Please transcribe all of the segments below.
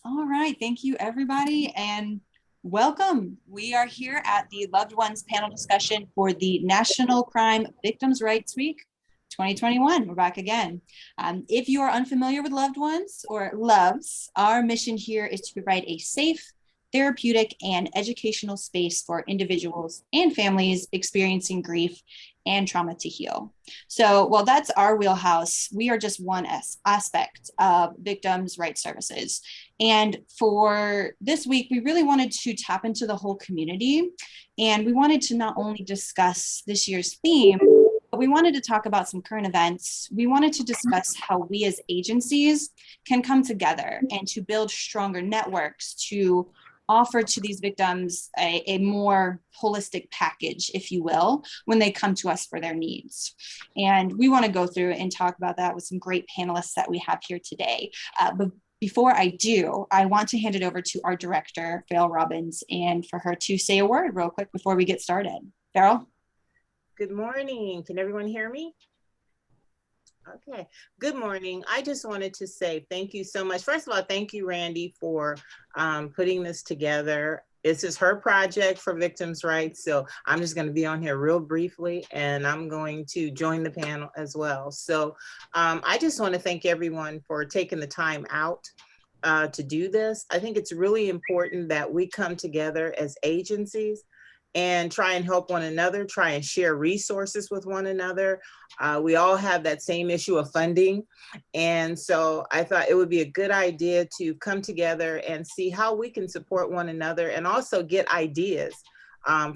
All right, thank you everybody and welcome. We are here at the Loved Ones panel discussion for the National Crime Victims' Rights Week 2021. We're back again. If you are unfamiliar with Loved Ones or LOVS, our mission here is to provide a safe, therapeutic, and educational space for individuals and families experiencing grief and trauma to heal. So while that's our wheelhouse, we are just one aspect of victims' rights services. And for this week, we really wanted to tap into the whole community. And we wanted to not only discuss this year's theme, but we wanted to talk about some current events. We wanted to discuss how we as agencies can come together and to build stronger networks to offer to these victims a more holistic package, if you will, when they come to us for their needs. And we want to go through and talk about that with some great panelists that we have here today. But before I do, I want to hand it over to our director, Farrell Robbins, and for her to say a word real quick before we get started. Farrell? Good morning. Can everyone hear me? Okay, good morning. I just wanted to say thank you so much. First of all, thank you, Randy, for putting this together. This is her project for victims' rights. So I'm just going to be on here real briefly, and I'm going to join the panel as well. So I just want to thank everyone for taking the time out to do this. I think it's really important that we come together as agencies and try and help one another, try and share resources with one another. We all have that same issue of funding. And so I thought it would be a good idea to come together and see how we can support one another and also get ideas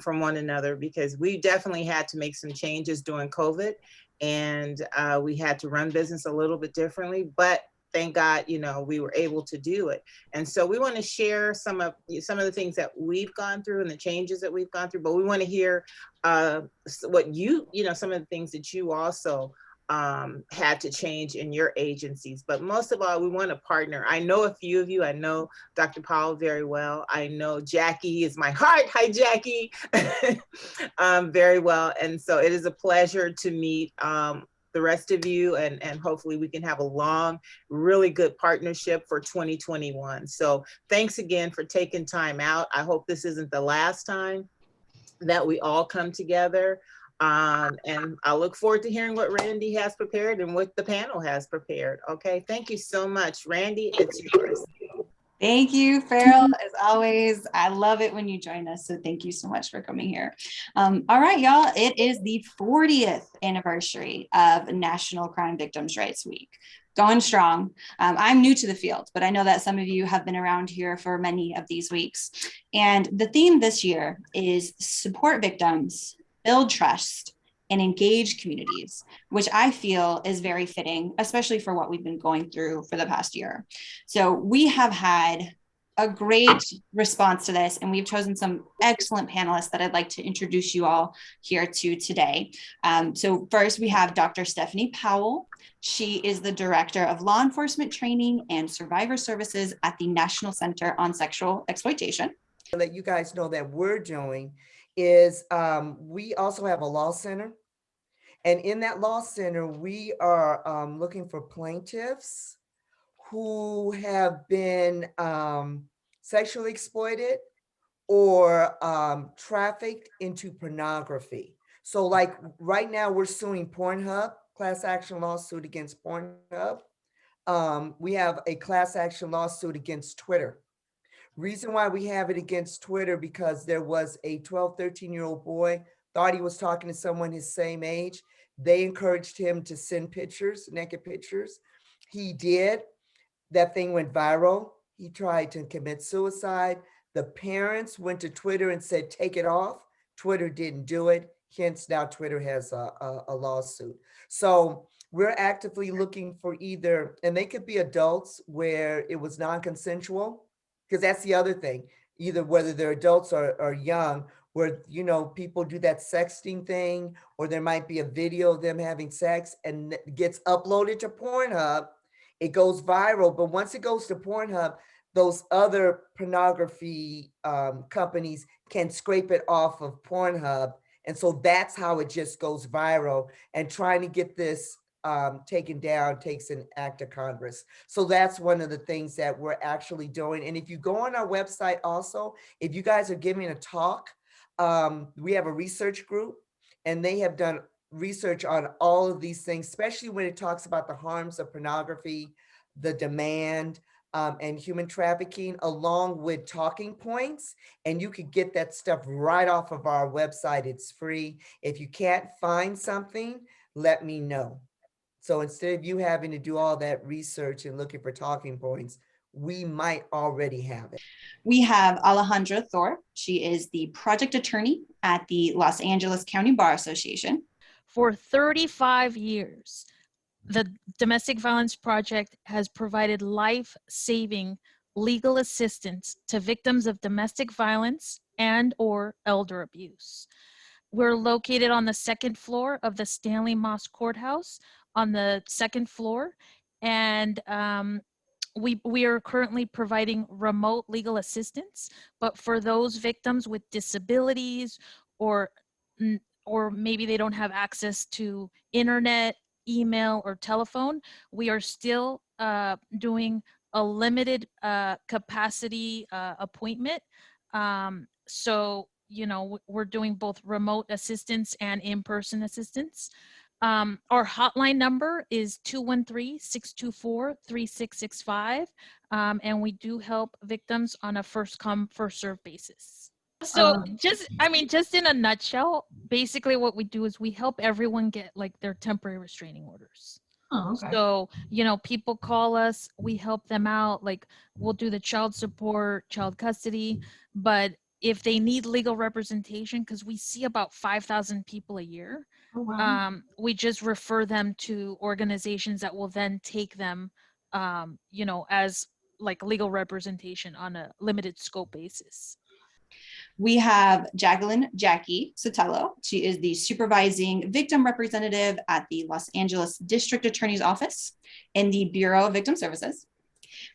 from one another, because we definitely had to make some changes during COVID, and we had to run business a little bit differently, but thank God, you know, we were able to do it. And so we want to share some of the things that we've gone through and the changes that we've gone through, but we want to hear what some of the things that you also had to change in your agencies. But most of all, we want to partner. I know a few of you. I know Dr. Powell very well. I know Jackie is my heart. Hi, Jackie. Very well. And so it is a pleasure to meet the rest of you, and hopefully we can have a long, really good partnership for 2021. So thanks again for taking time out. I hope this isn't the last time that we all come together. And I look forward to hearing what Randy has prepared and what the panel has prepared. Okay, thank you so much. Randy, it's yours. Thank you, Farrell. As always, I love it when you join us. So thank you so much for coming here. All right, y'all. It is the 40th anniversary of National Crime Victims' Rights Week. Going strong. I'm new to the field, but I know that some of you have been around here for many of these weeks. And the theme this year is support victims, build trust, and engage communities, which I feel is very fitting, especially for what we've been going through for the past year. So we have had a great response to this, and we've chosen some excellent panelists that I'd like to introduce you all here to today. So first we have Dr. Stephany Powell. She is the Director of Law Enforcement Training and Survivor Services at the National Center on Sexual Exploitation. Let you guys know that we're doing is we also have a law center. And in that law center, we are looking for plaintiffs who have been sexually exploited or trafficked into pornography. So like right now we're suing Pornhub, class action lawsuit against Pornhub. We have a class action lawsuit against Twitter. Reason why we have it against Twitter, because there was a 12, 13-year-old boy, thought he was talking to someone his same age. They encouraged him to send pictures, naked pictures. He did. That thing went viral. He tried to commit suicide. The parents went to Twitter and said, take it off. Twitter didn't do it. Hence now Twitter has a lawsuit. So we're actively looking for either, and they could be adults where it was non-consensual, because that's the other thing, either whether they're adults or young, where, you know, people do that sexting thing, or there might be a video of them having sex and it gets uploaded to Pornhub. It goes viral, but once it goes to Pornhub, those other pornography companies can scrape it off of Pornhub. And so that's how it just goes viral. And trying to get this taken down takes an act of Congress. So that's one of the things that we're actually doing. And if you go on our website also, if you guys are giving a talk, we have a research group and they have done research on all of these things, especially when it talks about the harms of pornography, the demand, and human trafficking, along with talking points. And you could get that stuff right off of our website. It's free. If you can't find something, let me know. So instead of you having to do all that research and looking for talking points, we might already have it. We have Alejandra Thorpe. She is the project attorney at the Los Angeles County Bar Association. For 35 years, the Domestic Violence Project has provided life-saving legal assistance to victims of domestic violence and/or elder abuse. We're located on the second floor of the Stanley Moss Courthouse on the second floor, and we are currently providing remote legal assistance, but for those victims with disabilities or maybe they don't have access to internet, email, or telephone, we are still doing a limited capacity appointment. So, you know, we're doing both remote assistance and in-person assistance. Our hotline number is 213-624-3665. And we do help victims on a first come, first serve basis. So just in a nutshell, basically what we do is we help everyone get like their temporary restraining orders. Oh, okay. So, you know, people call us, we help them out, like we'll do the child support, child custody, but if they need legal representation, because we see about 5,000 people a year, Oh, wow. we just refer them to organizations that will then take them, you know, as like legal representation on a limited scope basis. We have Jackie Sotelo. She is the supervising victim representative at the Los Angeles District Attorney's Office in the Bureau of Victim Services.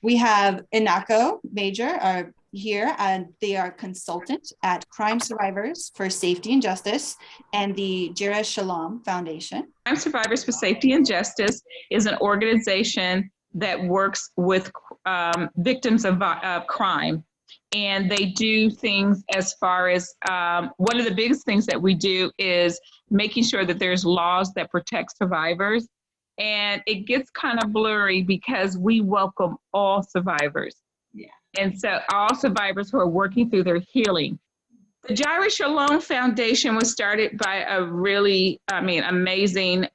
We have Enako Major here, and they are consultant at Crime Survivors for Safety and Justice and the Jireh Shalom Foundation. Crime Survivors for Safety and Justice is an organization that works with victims of crime. And they do things as far as one of the biggest things that we do is making sure that there's laws that protect survivors. And it gets kind of blurry because we welcome all survivors. Yeah. And so all survivors who are working through their healing. The Jireh Shalom Foundation was started by a really, amazing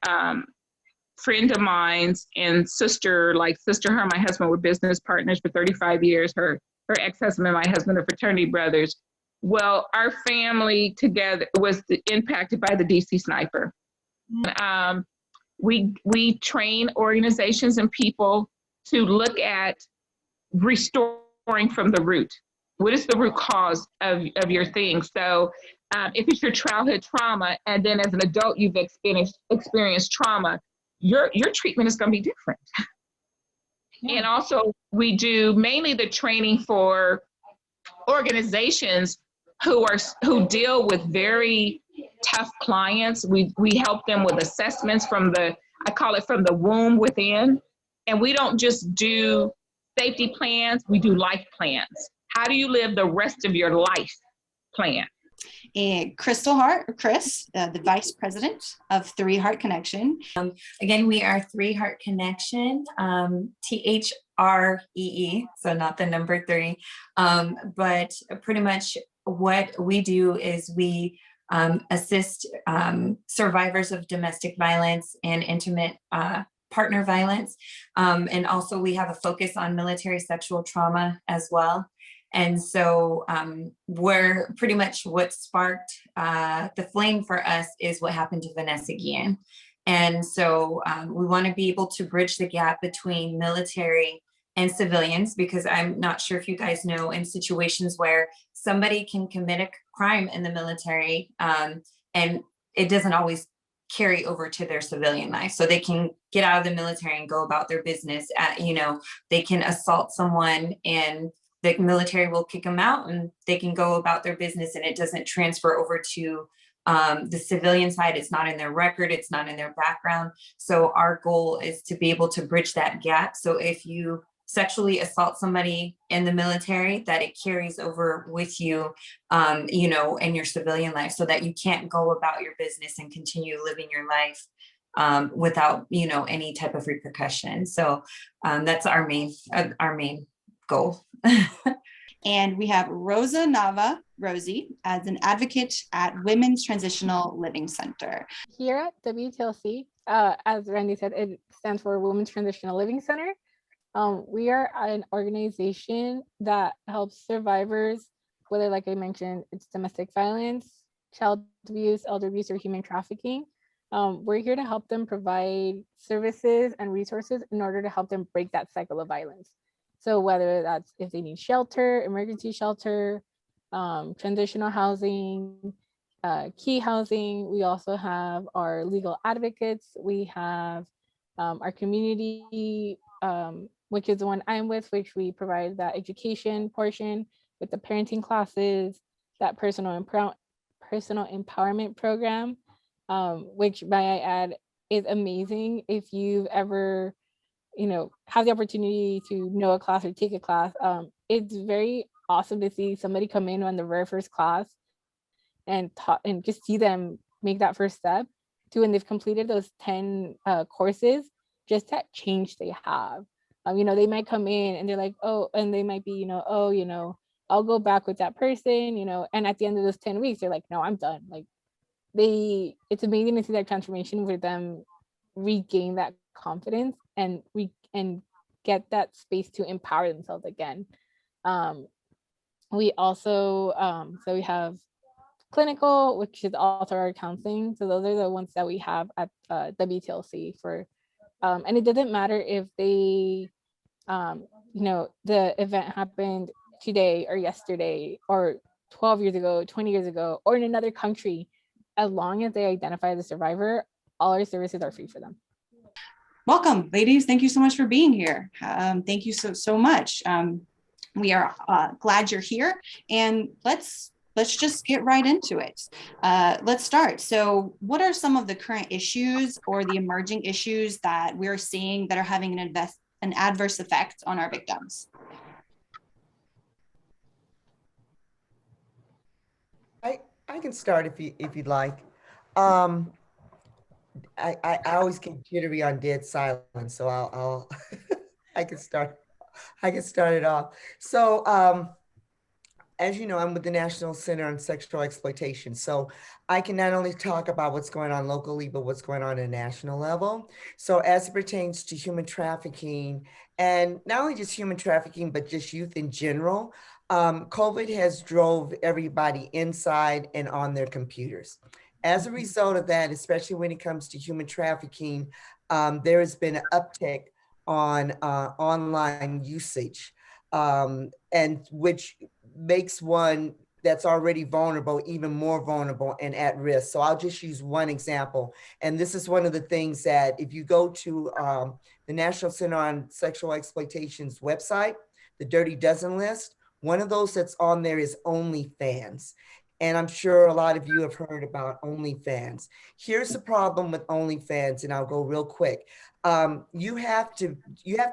friend of mine's and sister. Her and my husband were business partners for 35 years. Her ex-husband and my husband are fraternity brothers. Well, our family together was impacted by the DC sniper. We train organizations and people to look at restoring from the root. What is the root cause of your thing? So if it's your childhood trauma, and then as an adult you've experienced trauma, your treatment is going to be different. Yeah. And also we do mainly the training for organizations who deal with very tough clients. We help them with assessments I call it from the womb within. And we don't just do safety plans, we do life plans. How do you live the rest of your life plan? And Chris, the Vice President of 3 Heart Connection. Again, we are 3 Heart Connection, THREE, so not the number 3. But pretty much what we do is we assist survivors of domestic violence and intimate partner violence. And also we have a focus on military sexual trauma as well. And so we're pretty much what sparked the flame for us is what happened to Vanessa Guillen. And so we want to be able to bridge the gap between military and civilians, because I'm not sure if you guys know, in situations where somebody can commit a crime in the military and it doesn't always carry over to their civilian life. So they can get out of the military and go about their business. They can assault someone and the military will kick them out and they can go about their business, and it doesn't transfer over to The civilian side, it's not in their record, it's not in their background. So our goal is to be able to bridge that gap. So if you sexually assault somebody in the military, that it carries over with you, you know, in your civilian life, so that you can't go about your business and continue living your life without, you know, any type of repercussion. So that's our main goal. And we have Rosa Nava, Rosie, as an advocate at Women's Transitional Living Center. Here at WTLC, as Randy said, it stands for Women's Transitional Living Center. We are an organization that helps survivors, whether, like I mentioned, it's domestic violence, child abuse, elder abuse, or human trafficking. We're here to help them provide services and resources in order to help them break that cycle of violence. So whether that's if they need shelter, emergency shelter, transitional housing, key housing. We also have our legal advocates. We have our community, which is the one I'm with, which we provide that education portion with the parenting classes, that personal empowerment program, which, may I add, is amazing. If you've ever, you know, have the opportunity to know a class or take a class, it's very awesome to see somebody come in on the very first class and just see them make that first step to when they've completed those 10 courses, just that change they have. You know, they might come in and they're like, oh, and they might be, you know, oh, you know, I'll go back with that person, you know, and at the end of those 10 weeks, they're like, no, I'm done. Like it's amazing to see that transformation where them regain that confidence and get that space to empower themselves again. We also, so we have clinical, which is also our counseling. So those are the ones that we have at WTLC for, and it doesn't matter if they, you know, the event happened today or yesterday or 12 years ago, 20 years ago, or in another country. As long as they identify as a survivor, all our services are free for them. Welcome, ladies. Thank you so much for being here. Thank you so much. We are glad you're here, and let's just get right into it. Let's start. So what are some of the current issues or the emerging issues that we're seeing that are having an adverse effect on our victims? I can start if you'd like. I always get jittery on dead silence, so I'll I can start it off. So as you know, I'm with the National Center on Sexual Exploitation. So I can not only talk about what's going on locally, but what's going on at a national level. So as it pertains to human trafficking, and not only just human trafficking, but just youth in general, COVID has drove everybody inside and on their computers. As a result of that, especially when it comes to human trafficking, there has been an uptick on online usage, and which makes one that's already vulnerable even more vulnerable and at risk. So I'll just use one example. And this is one of the things that if you go to the National Center on Sexual Exploitation's website, the Dirty Dozen list, one of those that's on there is OnlyFans. And I'm sure a lot of you have heard about OnlyFans. Here's the problem with OnlyFans, and I'll go real quick. You have to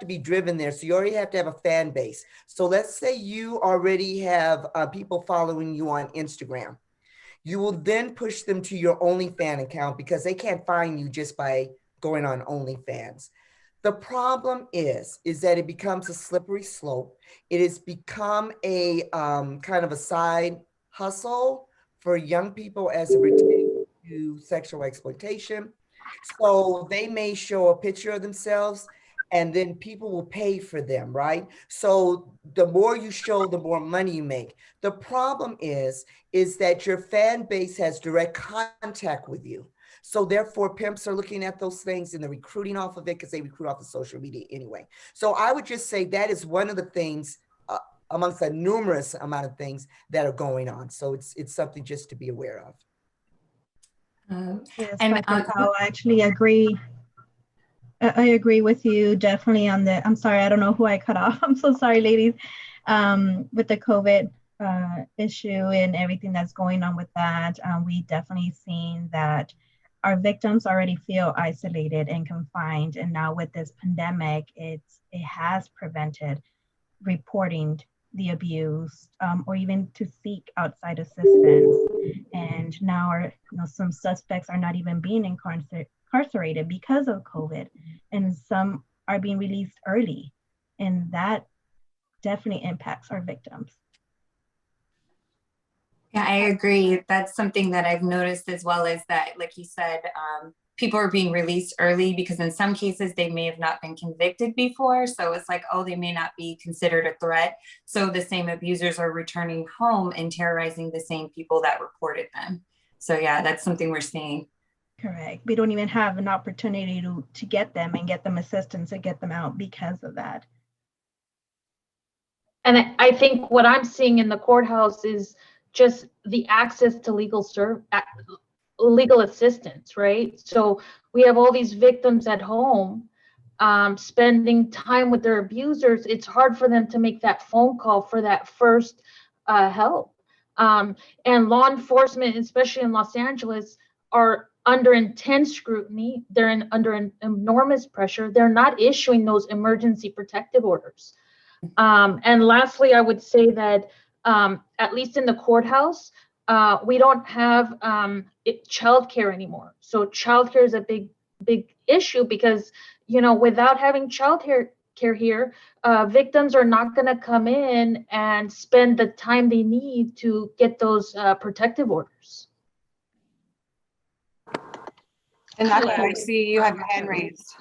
be driven there. So you already have to have a fan base. So let's say you already have people following you on Instagram. You will then push them to your OnlyFans account because they can't find you just by going on OnlyFans. The problem is that it becomes a slippery slope. It has become a kind of a side hustle for young people as it pertains to sexual exploitation. So they may show a picture of themselves and then people will pay for them, right? So the more you show, the more money you make. The problem is that your fan base has direct contact with you. So therefore pimps are looking at those things and they're recruiting off of it because they recruit off of social media anyway. So I would just say that is one of the things amongst a numerous amount of things that are going on. So it's something just to be aware of. Yes, Dr. Powell, I actually agree. I agree with you definitely on the, I'm sorry, I don't know who I cut off. I'm so sorry, ladies, with the COVID. issue and everything that's going on with that, we definitely seen that our victims already feel isolated and confined. And now with this pandemic, it has prevented reporting the abuse or even to seek outside assistance. And now some suspects are not even being incarcerated because of COVID, and some are being released early. And that definitely impacts our victims. Yeah, I agree. That's something that I've noticed as well, is that, like you said, people are being released early because in some cases they may have not been convicted before. So it's like, oh, they may not be considered a threat. So the same abusers are returning home and terrorizing the same people that reported them. So yeah, that's something we're seeing. Correct. We don't even have an opportunity to get them and get them assistance and get them out because of that. And I think what I'm seeing in the courthouse is just the access to legal assistance, right? So we have all these victims at home spending time with their abusers. It's hard for them to make that phone call for that first help. And law enforcement, especially in Los Angeles, are under intense scrutiny. They're under an enormous pressure. They're not issuing those emergency protective orders. And lastly, I would say that at least in the courthouse, we don't have childcare anymore. So childcare is a big issue because, without having childcare here, victims are not going to come in and spend the time they need to get those protective orders. And I see you have your hand raised.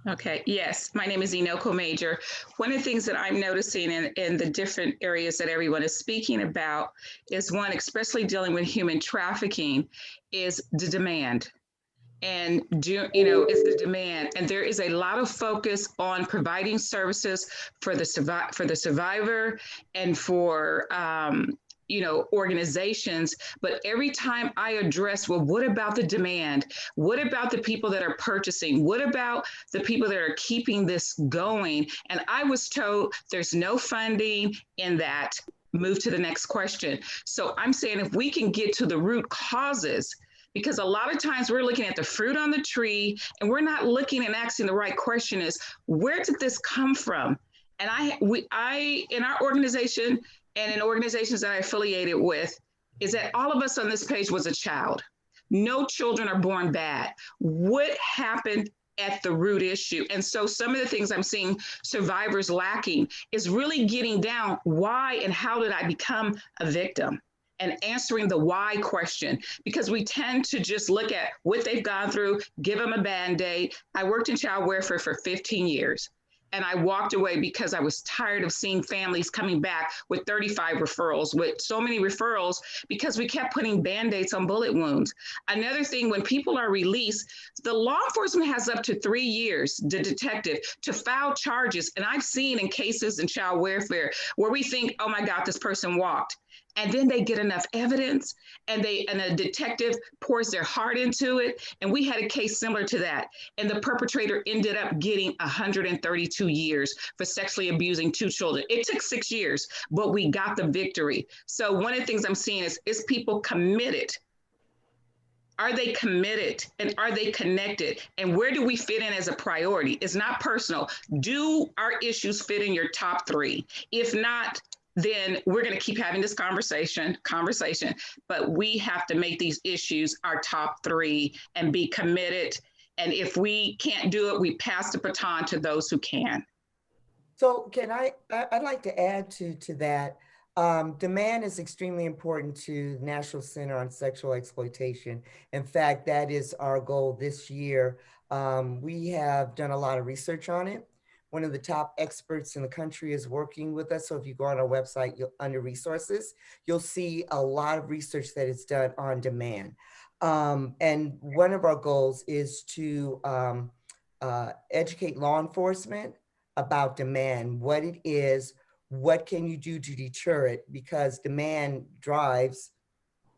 Okay, yes, my name is Enako Major. One of the things that I'm noticing in the different areas that everyone is speaking about is one, especially dealing with human trafficking, is the demand. And it's the demand, and there is a lot of focus on providing services for the survivor and for organizations. But every time I address, well, what about the demand? What about the people that are purchasing? What about the people that are keeping this going? And I was told there's no funding in that. Move to the next question. So I'm saying if we can get to the root causes, because a lot of times we're looking at the fruit on the tree and we're not looking and asking the right question is, where did this come from? And I in our organization and in organizations that I affiliated with, is that all of us on this page was a child. No children are born bad. What happened at the root issue? And so some of the things I'm seeing survivors lacking is really getting down why and how did I become a victim? And answering the why question, because we tend to just look at what they've gone through, give them a Band-Aid. I worked in child welfare for 15 years. And I walked away because I was tired of seeing families coming back with 35 referrals, with so many referrals, because we kept putting Band-Aids on bullet wounds. Another thing, when people are released, the law enforcement has up to 3 years, the detective, to file charges. And I've seen in cases in child welfare where we think, oh my God, this person walked. And then they get enough evidence and a detective pours their heart into it. And we had a case similar to that. And the perpetrator ended up getting 132 years for sexually abusing 2 children. It took 6 years, but we got the victory. So one of the things I'm seeing is people committed. Are they committed and are they connected? And where do we fit in as a priority? It's not personal. Do our issues fit in your top 3? If not, then we're going to keep having this conversation, but we have to make these issues our top 3 and be committed. And if we can't do it, we pass the baton to those who can. So I'd like to add to that. Demand is extremely important to the National Center on Sexual Exploitation. In fact, that is our goal this year. We have done a lot of research on it. One of the top experts in the country is working with us. So if you go on our website, under resources, you'll see a lot of research that is done on demand. And one of our goals is to educate law enforcement about demand, what it is, what can you do to deter it, because demand drives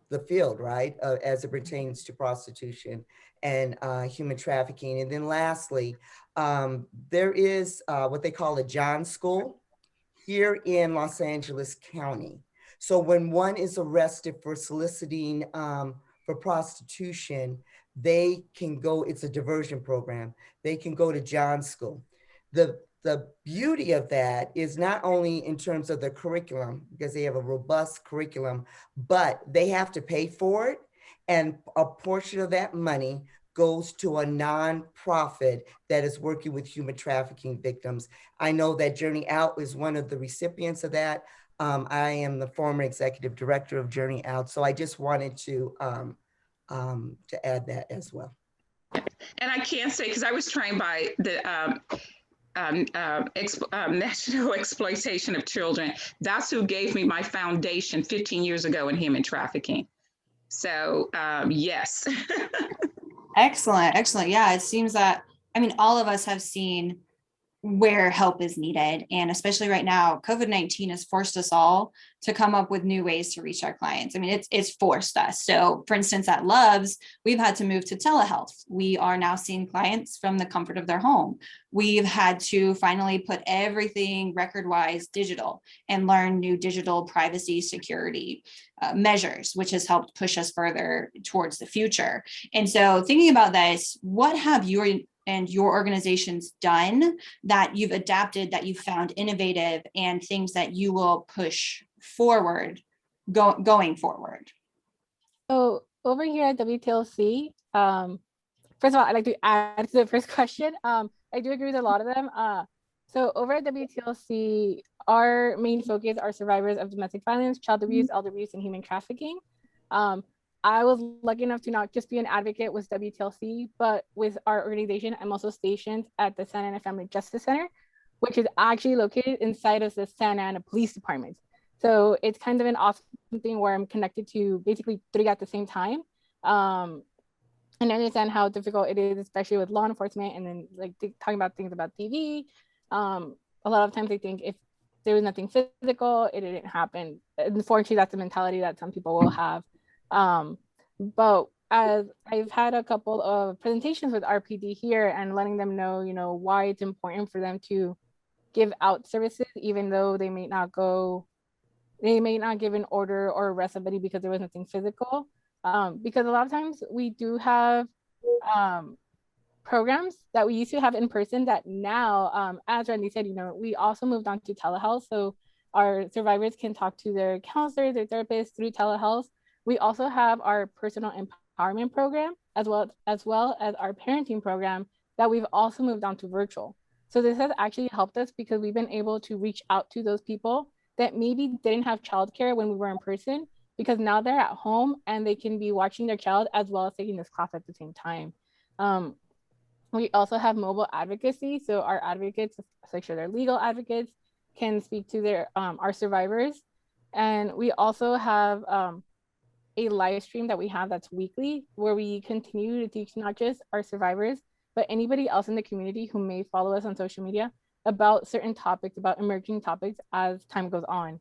the field, right, as it pertains to prostitution and human trafficking. And then lastly, there is what they call a John School here in Los Angeles County. So when one is arrested for soliciting for prostitution, they can go, it's a diversion program. They can go to John's School. The beauty of that is not only in terms of the curriculum, because they have a robust curriculum, but they have to pay for it. And a portion of that money goes to a nonprofit that is working with human trafficking victims. I know that Journey Out is one of the recipients of that. I am the former executive director of Journey Out. So I just wanted to add that as well. And I can't say, because I was trained by the National Exploitation of Children. That's who gave me my foundation 15 years ago in human trafficking. So yes. Excellent, excellent. Yeah, it seems that, I mean, all of us have seen where help is needed. And especially right now, COVID-19 has forced us all to come up with new ways to reach our clients. I mean, it's forced us. So for instance, at LOVS, we've had to move to telehealth. We are now seeing clients from the comfort of their home. We've had to finally put everything record-wise digital and learn new digital privacy security measures, which has helped push us further towards the future. And so thinking about this, what have you and your organizations done that you've adapted, that you found innovative, and things that you will push forward going forward? So over here at WTLC, first of all, I'd like to add to the first question. I do agree with a lot of them. So over at WTLC, our main focus are survivors of domestic violence, child abuse, elder abuse, and human trafficking. I was lucky enough to not just be an advocate with WTLC, but with our organization, I'm also stationed at the Santa Ana Family Justice Center, which is actually located inside of the Santa Ana Police Department. So it's kind of an awesome thing where I'm connected to basically 3 at the same time. And I understand how difficult it is, especially with law enforcement, and then like talking about things about TV. A lot of times they think if there was nothing physical, it didn't happen. Unfortunately, that's the mentality that some people will have. But as I've had a couple of presentations with RPD here and letting them know, you know, why it's important for them to give out services, even though they may not give an order or arrest somebody because there was nothing physical. Because a lot of times we do have programs that we used to have in person that now, as Randy said, you know, we also moved on to telehealth. So our survivors can talk to their counselors, their therapists through telehealth. We also have our personal empowerment program, as well as our parenting program that we've also moved on to virtual. So this has actually helped us because we've been able to reach out to those people that maybe didn't have childcare when we were in person, because now they're at home and they can be watching their child as well as taking this class at the same time. We also have mobile advocacy. So our advocates, especially their legal advocates, can speak to their our survivors. And we also have a live stream that we have that's weekly, where we continue to teach not just our survivors, but anybody else in the community who may follow us on social media about certain topics, about emerging topics as time goes on.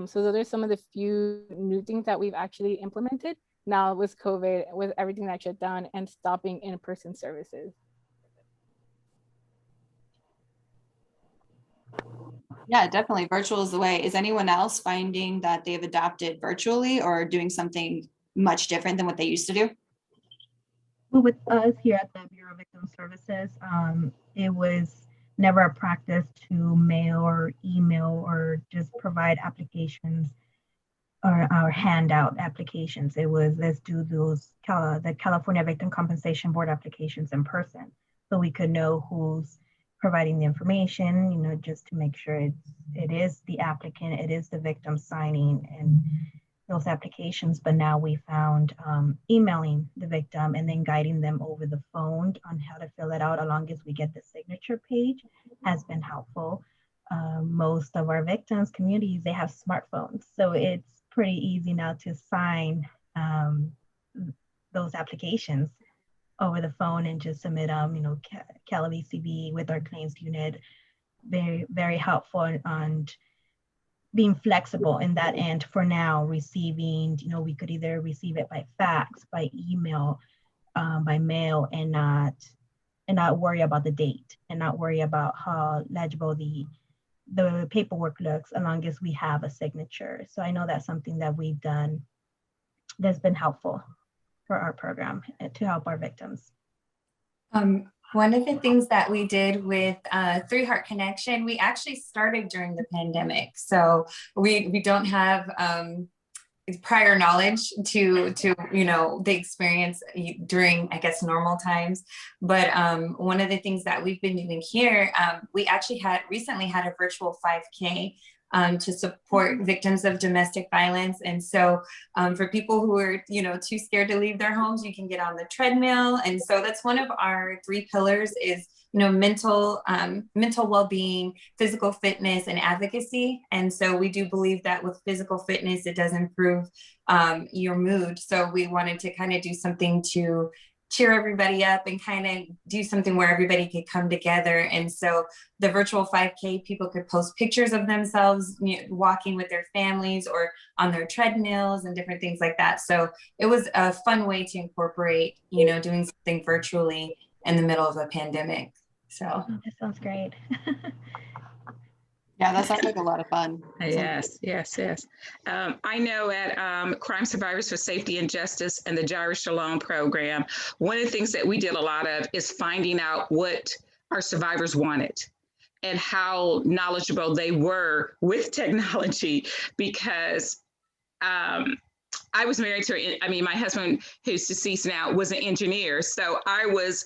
So those are some of the few new things that we've actually implemented now with COVID, with everything that shut down and stopping in-person services. Yeah, definitely. Virtual is the way. Is anyone else finding that they've adapted virtually or doing something much different than what they used to do? Well, with us here at the Bureau of Victim Services, it was never a practice to mail or email or just provide applications or hand out applications. It was, let's do those the California Victim Compensation Board applications in person, so we could know who's providing the information, you know, just to make sure it is the applicant, it is the victim signing and those applications. But now we found emailing the victim and then guiding them over the phone on how to fill it out, as long as we get the signature page, has been helpful. Most of our victims communities, they have smartphones, so it's pretty easy now to sign those applications over the phone and just submit them, you know, CalVCB with our claims unit. Very, very helpful and being flexible in that end for now, receiving, you know, we could either receive it by fax, by email, by mail, and not worry about the date and not worry about how legible the the paperwork looks, as long as we have a signature. So I know that's something that we've done that's been helpful for our program to help our victims. One of the things that we did with Heart Connection, we actually started during the pandemic. So we don't have prior knowledge to the experience during, I guess, normal times. But one of the things that we've been doing here, we actually recently had a virtual 5K to support victims of domestic violence. And so for people who are, too scared to leave their homes, you can get on the treadmill. And so that's one of our 3 pillars is, mental well-being, physical fitness, and advocacy. And so we do believe that with physical fitness, it does improve your mood. So we wanted to kind of do something to cheer everybody up and kind of do something where everybody could come together. And so the virtual 5K, people could post pictures of themselves walking with their families or on their treadmills and different things like that. So it was a fun way to incorporate, doing something virtually in the middle of a pandemic. So that sounds great. Yeah, that sounds like a lot of fun. Yes. I know at Crime Survivors for Safety and Justice and the Jireh Shalom program, one of the things that we did a lot of is finding out what our survivors wanted and how knowledgeable they were with technology, because I was married to, my husband, who's deceased now, was an engineer. So I was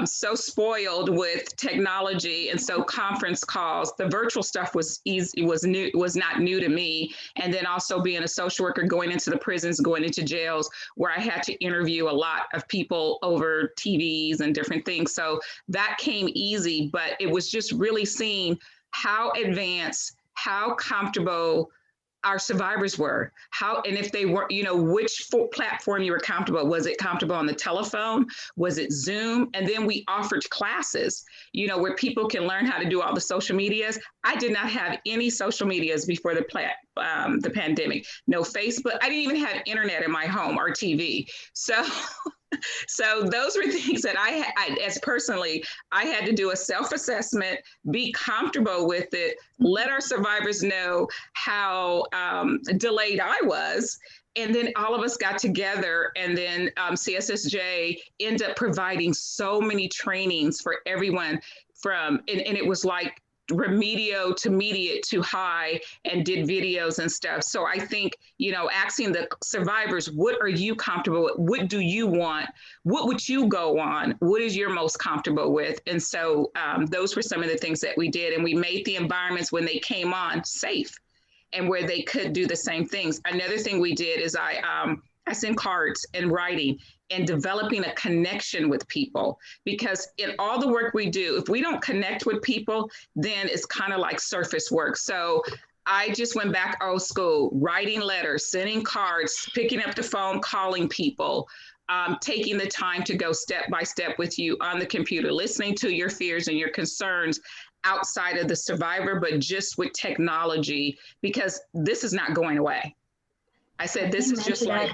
so spoiled with technology, and so conference calls, the virtual stuff was easy, was not new to me. And then also being a social worker, going into the prisons, going into jails, where I had to interview a lot of people over TVs and different things. So that came easy, but it was just really seeing how advanced, how comfortable our survivors were, and if they were, which platform you were comfortable. Was it comfortable on the telephone? Was it Zoom? And then we offered classes, where people can learn how to do all the social medias. I did not have any social medias before the pandemic. No Facebook. I didn't even have internet in my home or TV. So those were things that I had to do a self-assessment, be comfortable with it, let our survivors know how delayed I was. And then all of us got together, and then CSSJ ended up providing so many trainings for everyone and it was like remedio to mediate to high, and did videos and stuff. So I think, asking the survivors, what are you comfortable with? What do you want? What would you go on? What is you're most comfortable with? And so those were some of the things that we did. And we made the environments when they came on safe and where they could do the same things. Another thing we did is I send cards and writing and developing a connection with people, because in all the work we do, if we don't connect with people, then it's kind of like surface work. So I just went back old school, writing letters, sending cards, picking up the phone, calling people, taking the time to go step by step with you on the computer, listening to your fears and your concerns outside of the survivor, but just with technology, because this is not going away. I said, this is just like,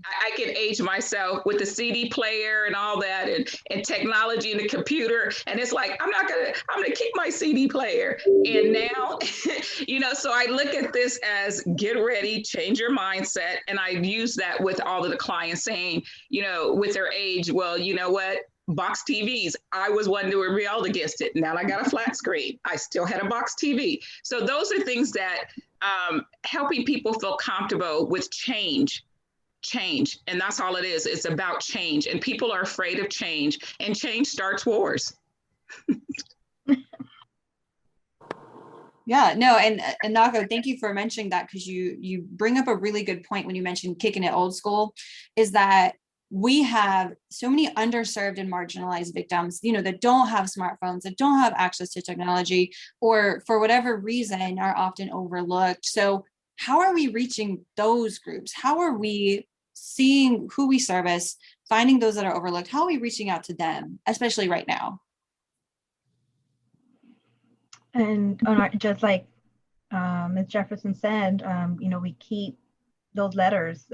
I can age myself with the CD player and all that, and technology and the computer. And it's like, I'm gonna keep my CD player. And now, so I look at this as get ready, change your mindset. And I've used that with all of the clients saying, with their age, well, you know what? Box TVs. I was one who rebelled against it. Now I got a flat screen. I still had a box TV. So those are things that helping people feel comfortable with change. And that's all it is. It's about change. And people are afraid of change. And change starts wars. Yeah, no, and Enako, thank you for mentioning that, because you bring up a really good point when you mentioned kicking it old school, is that we have so many underserved and marginalized victims, that don't have smartphones, that don't have access to technology, or for whatever reason are often overlooked. So how are we reaching those groups? How are we seeing who we service, finding those that are overlooked? How are we reaching out to them, especially right now? And just like Ms. Jefferson said, we keep those letters.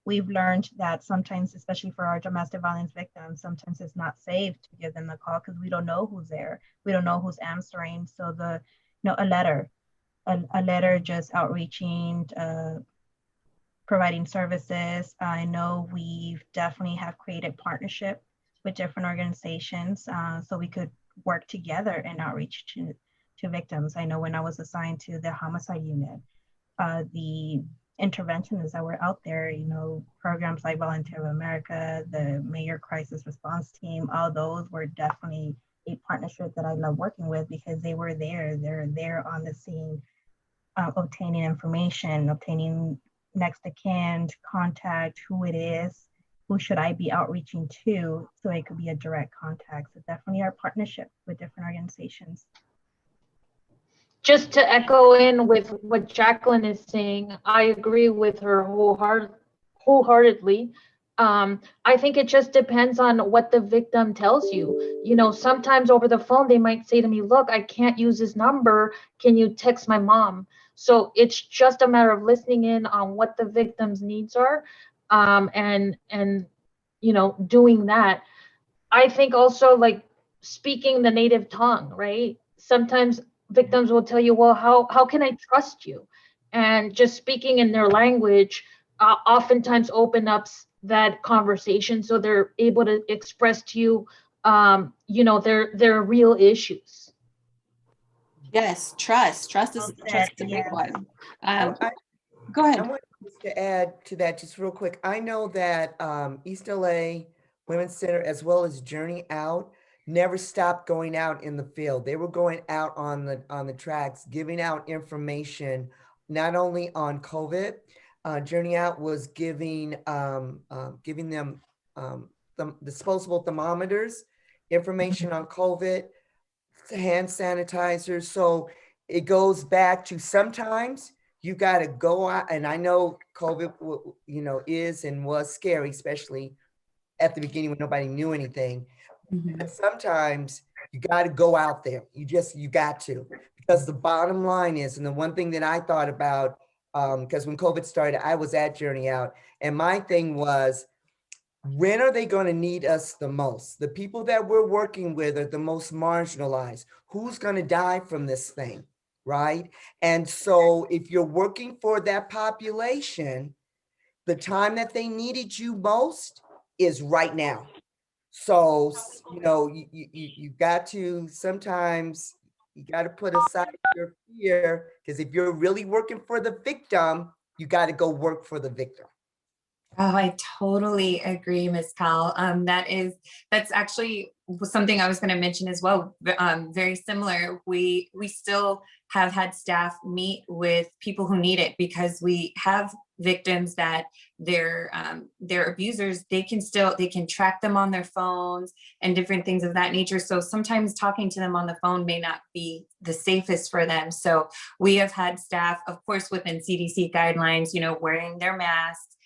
We've learned that sometimes, especially for our domestic violence victims, sometimes it's not safe to give them the call because we don't know who's there. We don't know who's answering. So a letter, a letter just outreaching, providing services. I know we definitely have created partnership with different organizations so we could work together in outreach to victims. I know when I was assigned to the homicide unit, the interventionists that were out there, programs like Volunteer of America, the Mayor Crisis Response Team, all those were definitely a partnership that I love working with because they were there. They're there on the scene, obtaining information, obtaining next of kin, contact, who it is, who should I be outreaching to, so it could be a direct contact. So definitely our partnership with different organizations. Just to echo in with what Jacqueline is saying, I agree with her wholeheartedly. I think it just depends on what the victim tells you. Sometimes over the phone, they might say to me, look, I can't use this number. Can you text my mom? So it's just a matter of listening in on what the victim's needs are, and doing that. I think also like speaking the native tongue, right? Sometimes victims will tell you, well, how can I trust you? And just speaking in their language oftentimes open up that conversation, so they're able to express to you, their real issues. Yes, trust is a big one. Go ahead. I want to add to that just real quick. I know that East LA Women's Center, as well as Journey Out, never stopped going out in the field. They were going out on the tracks, giving out information, not only on COVID. Journey Out was giving them disposable thermometers, information on COVID, hand sanitizers. So it goes back to sometimes you got to go out, and I know COVID, is and was scary, especially at the beginning when nobody knew anything. Mm-hmm. But sometimes you got to go out there. You got to, because the bottom line is, and the one thing that I thought about, because when COVID started, I was at Journey Out, and my thing was, when are they going to need us the most? The people that we're working with are the most marginalized. Who's going to die from this thing, right? And so if you're working for that population, the time that they needed you most is right now. So, you got to, sometimes you got to put aside your fear, because if you're really working for the victim, you got to go work for the victim. Oh, I totally agree, Ms. Powell. That's actually something I was going to mention as well. Very similar. We still have had staff meet with people who need it, because we have victims that their abusers, they can track them on their phones and different things of that nature. So sometimes talking to them on the phone may not be the safest for them. So we have had staff, of course, within CDC guidelines, wearing their masks,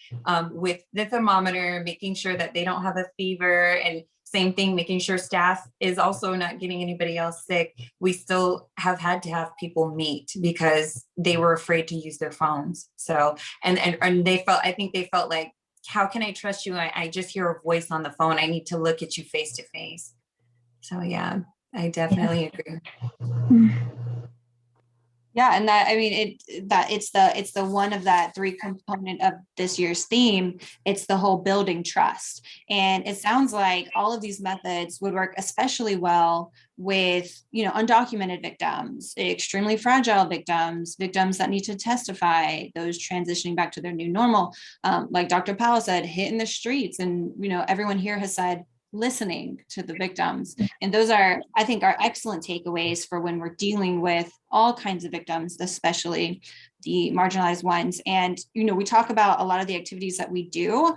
with the thermometer, making sure that they don't have a fever, and same thing, making sure staff is also not getting anybody else sick. We still have had to have people meet because they were afraid to use their phones. So, and I think they felt like, how can I trust you? I just hear a voice on the phone. I need to look at you face to face. So yeah, I definitely agree. Yeah, and it's the one of that three component of this year's theme. It's the whole building trust. And it sounds like all of these methods would work especially well with, undocumented victims, extremely fragile victims that need to testify, those transitioning back to their new normal. Like Dr. Powell said, hitting the streets, and, everyone here has said, listening to the victims. And those are excellent takeaways for when we're dealing with all kinds of victims, especially the marginalized ones. And, we talk about a lot of the activities that we do,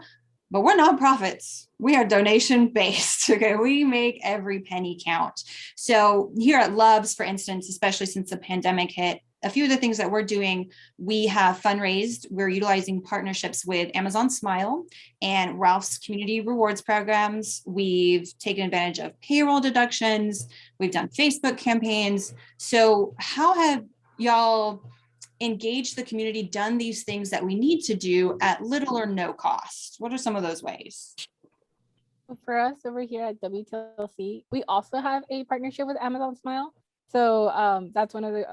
but we're nonprofits. We are donation based. Okay. We make every penny count. So here at LOVS, for instance, especially since the pandemic hit, a few of the things that we're doing, we have fundraised. We're utilizing partnerships with Amazon Smile and Ralph's community rewards programs. We've taken advantage of payroll deductions. We've done Facebook campaigns. So how have y'all engaged the community, done these things that we need to do at little or no cost? What are some of those ways? For us over here at WTLC, we also have a partnership with Amazon Smile. So that's one of the,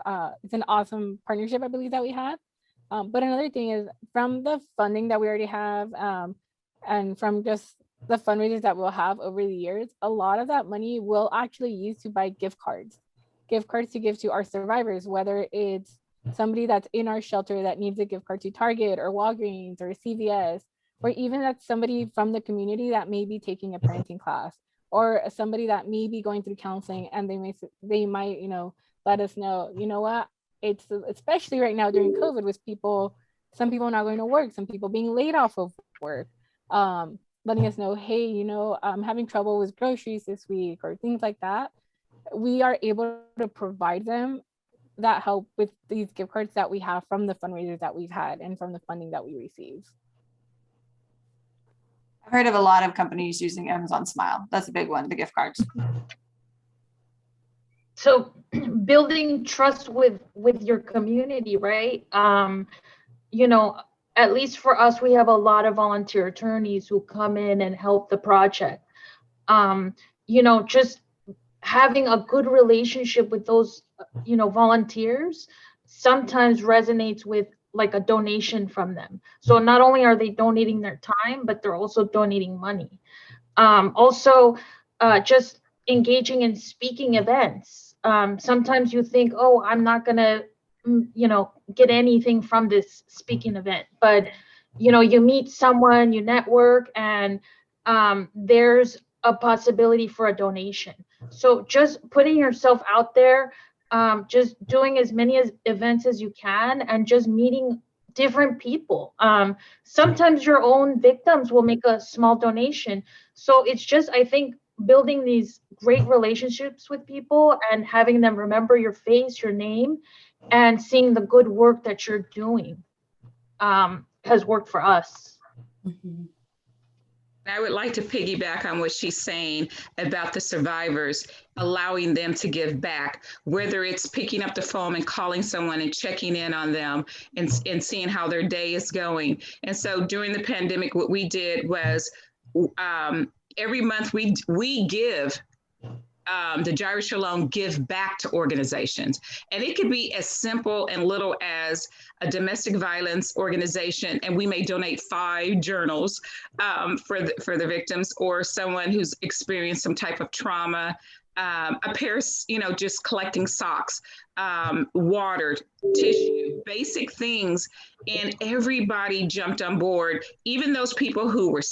it's an awesome partnership, I believe, that we have. But another thing is from the funding that we already have, and from just the fundraisers that we'll have over the years, a lot of that money will actually use to buy gift cards to give to our survivors, whether it's somebody that's in our shelter that needs a gift card to Target or Walgreens or CVS, or even that's somebody from the community that may be taking a parenting class, or somebody that may be going through counseling, and they might, let us know, you know what, it's especially right now during COVID with some people not going to work, some people being laid off of work, letting us know, hey, I'm having trouble with groceries this week or things like that. We are able to provide them that help with these gift cards that we have from the fundraisers that we've had and from the funding that we receive. I've heard of a lot of companies using Amazon Smile. That's a big one, the gift cards. So building trust with your community, right? At least for us, we have a lot of volunteer attorneys who come in and help the project. Just having a good relationship with those, volunteers sometimes resonates with like a donation from them. So not only are they donating their time, but they're also donating money. Also, just engaging in speaking events. Sometimes you think, oh, I'm not gonna, get anything from this speaking event, but you meet someone, you network, and there's a possibility for a donation. So just putting yourself out there, just doing as many events as you can, and just meeting different people. Sometimes your own victims will make a small donation. So it's just, I think, building these great relationships with people and having them remember your face, your name, and seeing the good work that you're doing has worked for us. Mm-hmm. I would like to piggyback on what she's saying about the survivors, allowing them to give back, whether it's picking up the phone and calling someone and checking in on them and seeing how their day is going. And so during the pandemic, what we did was every month we give the Jireh Shalom give back to organizations. And it could be as simple and little as a domestic violence organization, and we may donate 5 journals for the victims, or someone who's experienced some type of trauma, a pair, just collecting socks, water, tissue, basic things. And everybody jumped on board, even those people who were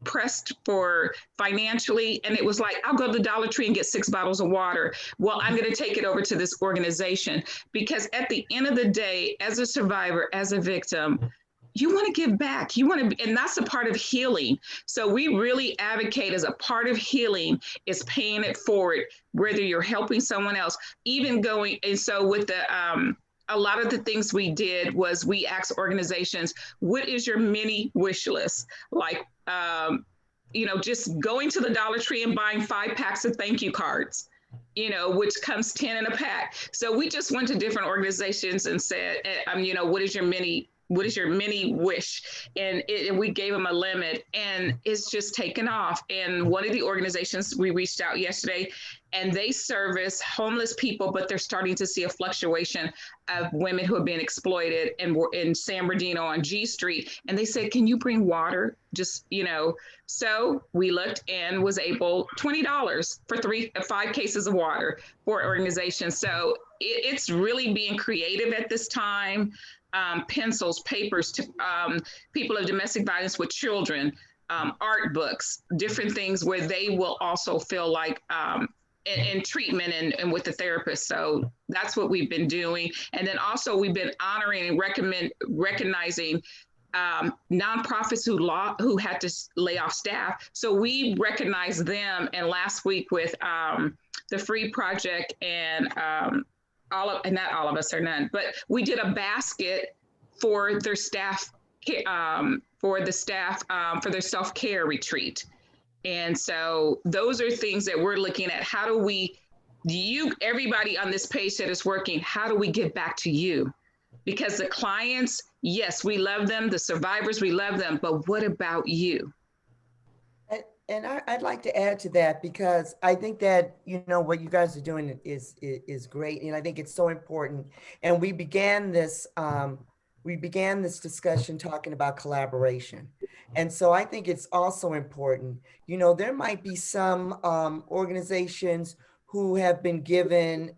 pressed for financially, and it was like, I'll go to the Dollar Tree and get 6 bottles of water. Well, I'm going to take it over to this organization, because at the end of the day, as a survivor, as a victim, you want to give back. You want to, and that's a part of healing. So we really advocate as a part of healing is paying it forward, whether you're helping someone else, even going. And so with the a lot of the things we did was we asked organizations, what is your mini wish list? Like, just going to the Dollar Tree and buying 5 packs of thank you cards, which comes 10 in a pack. So we just went to different organizations and said, what is your mini wish? And we gave them a limit, and it's just taken off. And one of the organizations, we reached out yesterday, and they service homeless people, but they're starting to see a fluctuation of women who have been exploited, and we're in San Bernardino on G Street. And they said, can you bring water? Just, so we looked and was able $20 for 5 cases of water for organizations. So it's really being creative at this time. Pencils, papers to people of domestic violence with children, art books, different things where they will also feel like in treatment and with the therapist. So that's what we've been doing. And then also we've been honoring and recognizing nonprofits who had to lay off staff. So we recognize them. And last week with the Free Project and not all of us are none, but we did a basket for their staff, for their self-care retreat. And so those are things that we're looking at. How do everybody on this page that is working, how do we give back to you? Because the clients, yes, we love them. The survivors, we love them. But what about you? And I'd like to add to that, because I think that, you know, what you guys are doing is great. And I think it's so important. And we began this discussion talking about collaboration. And so I think it's also important, you know, there might be some organizations who have been given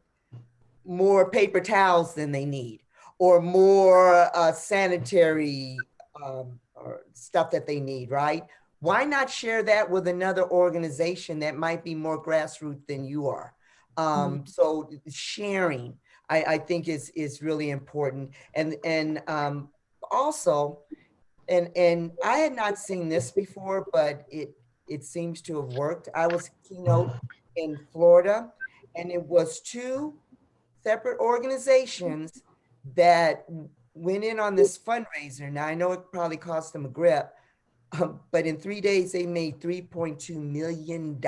more paper towels than they need, or more sanitary or stuff that they need, right? Why not share that with another organization that might be more grassroots than you are? So sharing, I think is really important. And also, and I had not seen this before, but it seems to have worked. I was keynote in Florida, and it was two separate organizations that went in on this fundraiser. Now, I know it probably cost them a grip, but in 3 days, they made $3.2 million,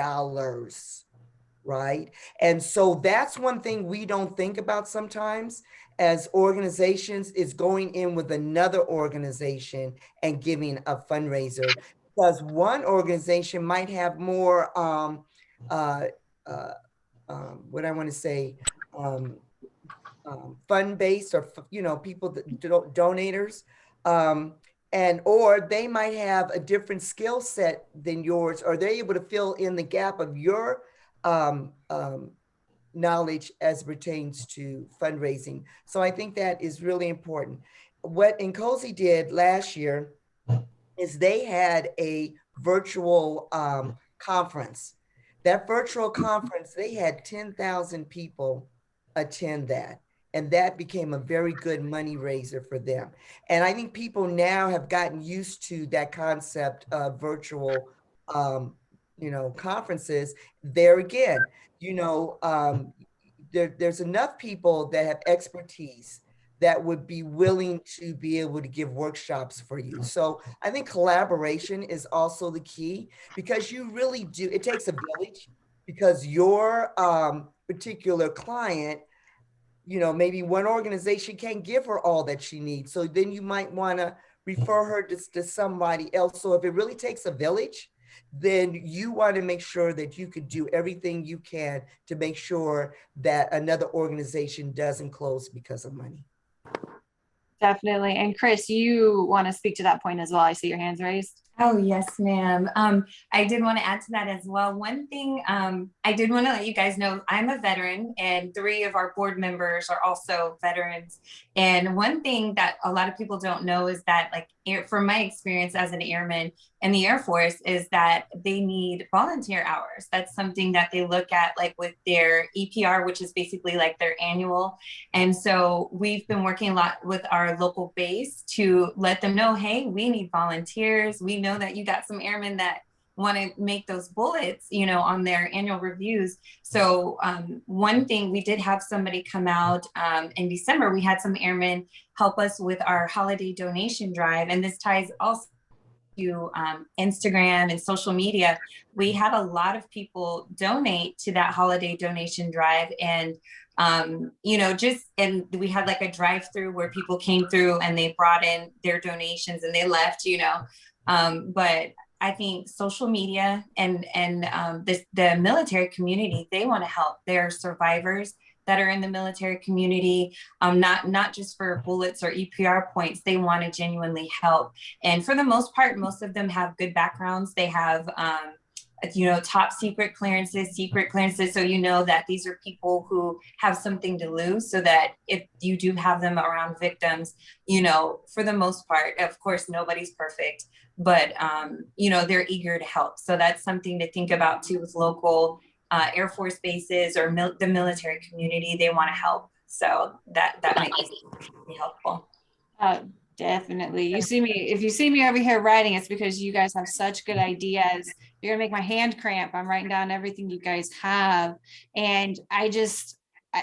right? And so that's one thing we don't think about sometimes as organizations, is going in with another organization and giving a fundraiser, because one organization might have more, what I want to say, fund based, or, you know, people that donators, and or they might have a different skill set than yours, or they're able to fill in the gap of your knowledge as pertains to fundraising. So I think that is really important. What Nkosi did last year is they had a virtual conference. That virtual conference, they had 10,000 people attend that. And that became a very good money raiser for them. And I think people now have gotten used to that concept of virtual, you know, conferences. There again, you know, there's enough people that have expertise that would be willing to be able to give workshops for you. So I think collaboration is also the key, because you really do, it takes a village, because your particular client, you know, maybe one organization can't give her all that she needs. So then you might want to refer her to somebody else. So if it really takes a village, then you want to make sure that you could do everything you can to make sure that another organization doesn't close because of money. Definitely. And Chris, you want to speak to that point as well. I see your hands raised. Oh, yes, ma'am. I did want to add to that as well. One thing I did want to let you guys know, I'm a veteran, and 3 of our board members are also veterans. And one thing that a lot of people don't know is that, like, from my experience as an airman in the Air Force, is that they need volunteer hours. That's something that they look at, like with their EPR, which is basically like their annual. And so we've been working a lot with our local base to let them know, hey, we need volunteers. We know that you got some airmen that want to make those bullets, you know, on their annual reviews. So one thing, we did have somebody come out in December. We had some airmen help us with our holiday donation drive. And this ties also to Instagram and social media. We had a lot of people donate to that holiday donation drive. And you know, and we had like a drive-through where people came through and they brought in their donations and they left, you know. But I think social media and the military community, they want to help. They're survivors that are in the military community, not just for bullets or EPR points. They want to genuinely help. And for the most part, most of them have good backgrounds. They have, you know, top secret clearances. So you know that these are people who have something to lose, so that if you do have them around victims, you know, for the most part, of course, nobody's perfect, but, you know, they're eager to help. So that's something to think about too with local Air Force bases or the military community. They want to help. So that might be helpful. Definitely. You see me, if you see me over here writing, it's because you guys have such good ideas. You're gonna make my hand cramp. I'm writing down everything you guys have. And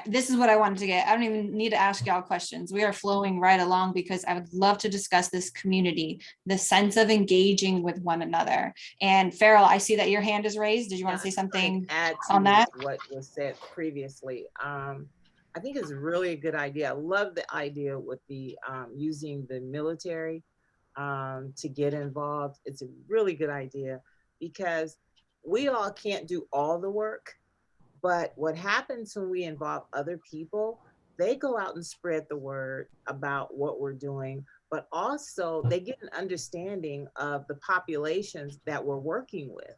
this is what I wanted to get. I don't even need to ask y'all questions. We are flowing right along, because I would love to discuss this community, the sense of engaging with one another. And Farrell, I see that your hand is raised. Did you want to say something add to on that? What was said previously. I think it's really a good idea. I love the idea with the using the military to get involved. It's a really good idea, because we all can't do all the work, but what happens when we involve other people, they go out and spread the word about what we're doing, but also they get an understanding of the populations that we're working with.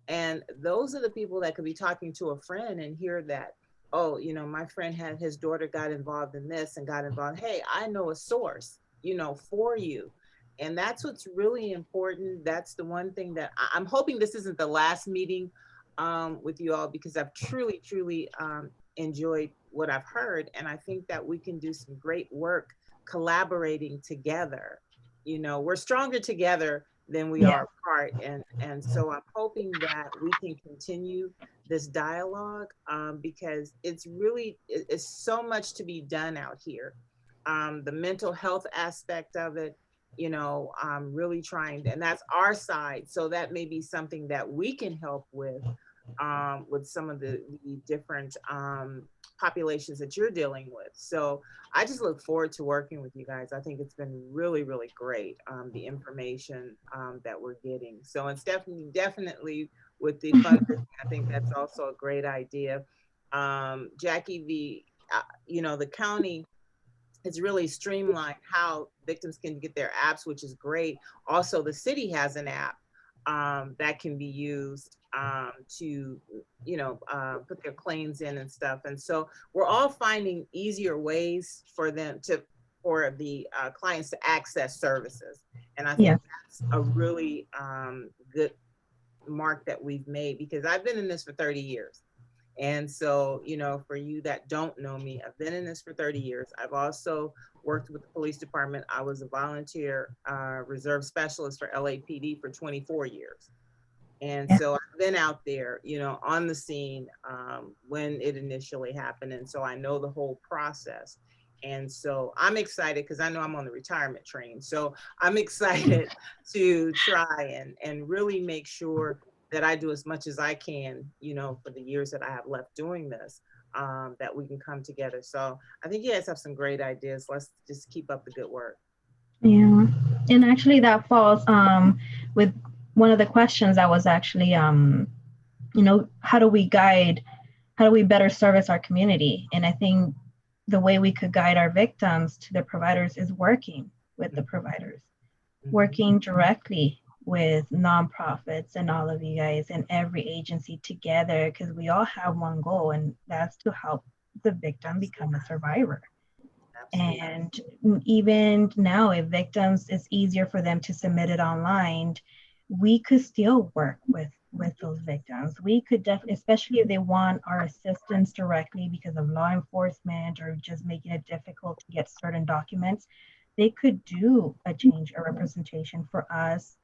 And those are the people that could be talking to a friend and hear that, oh, you know, my friend had his daughter got involved in this and got involved. Hey, I know a source, you know, for you. And that's what's really important. That's the one thing that I'm hoping this isn't the last meeting with you all, because I've truly, truly enjoyed what I've heard. And I think that we can do some great work collaborating together. You know, we're stronger together than we are apart. And so I'm hoping that we can continue this dialogue because it's really, it's so much to be done out here. The mental health aspect of it, you know, I'm really trying to, and that's our side. So that may be something that we can help with some of the different populations that you're dealing with. So I just look forward to working with you guys. I think it's been really, really great, the information that we're getting. So, and Stephany, definitely with the fundraising, I think that's also a great idea. Jackie, you know, the county has really streamlined how victims can get their apps, which is great. Also, the city has an app that can be used to, you know, put their claims in and stuff. And so we're all finding easier ways for them to, for the clients to access services. And I think that's a really good mark that we've made, because I've been in this for 30 years. And so, you know, for you that don't know me, I've been in this for 30 years. I've also worked with the police department. I was a volunteer reserve specialist for LAPD for 24 years. And so I've been out there, you know, on the scene when it initially happened. And so I know the whole process. And so I'm excited because I know I'm on the retirement train. So I'm excited to try and really make sure that I do as much as I can, you know, for the years that I have left doing this, that we can come together. So I think you guys have some great ideas. Let's just keep up the good work. Yeah, and actually that falls with one of the questions that was actually, you know, how do we better service our community? And I think the way we could guide our victims to the providers is working with the providers, working directly with nonprofits and all of you guys and every agency together, because we all have one goal, and that's to help the victim become a survivor. And even now, if victims, it's easier for them to submit it online, we could still work with those victims. We could definitely, especially if they want our assistance directly because of law enforcement or just making it difficult to get certain documents, they could do a change or representation for us,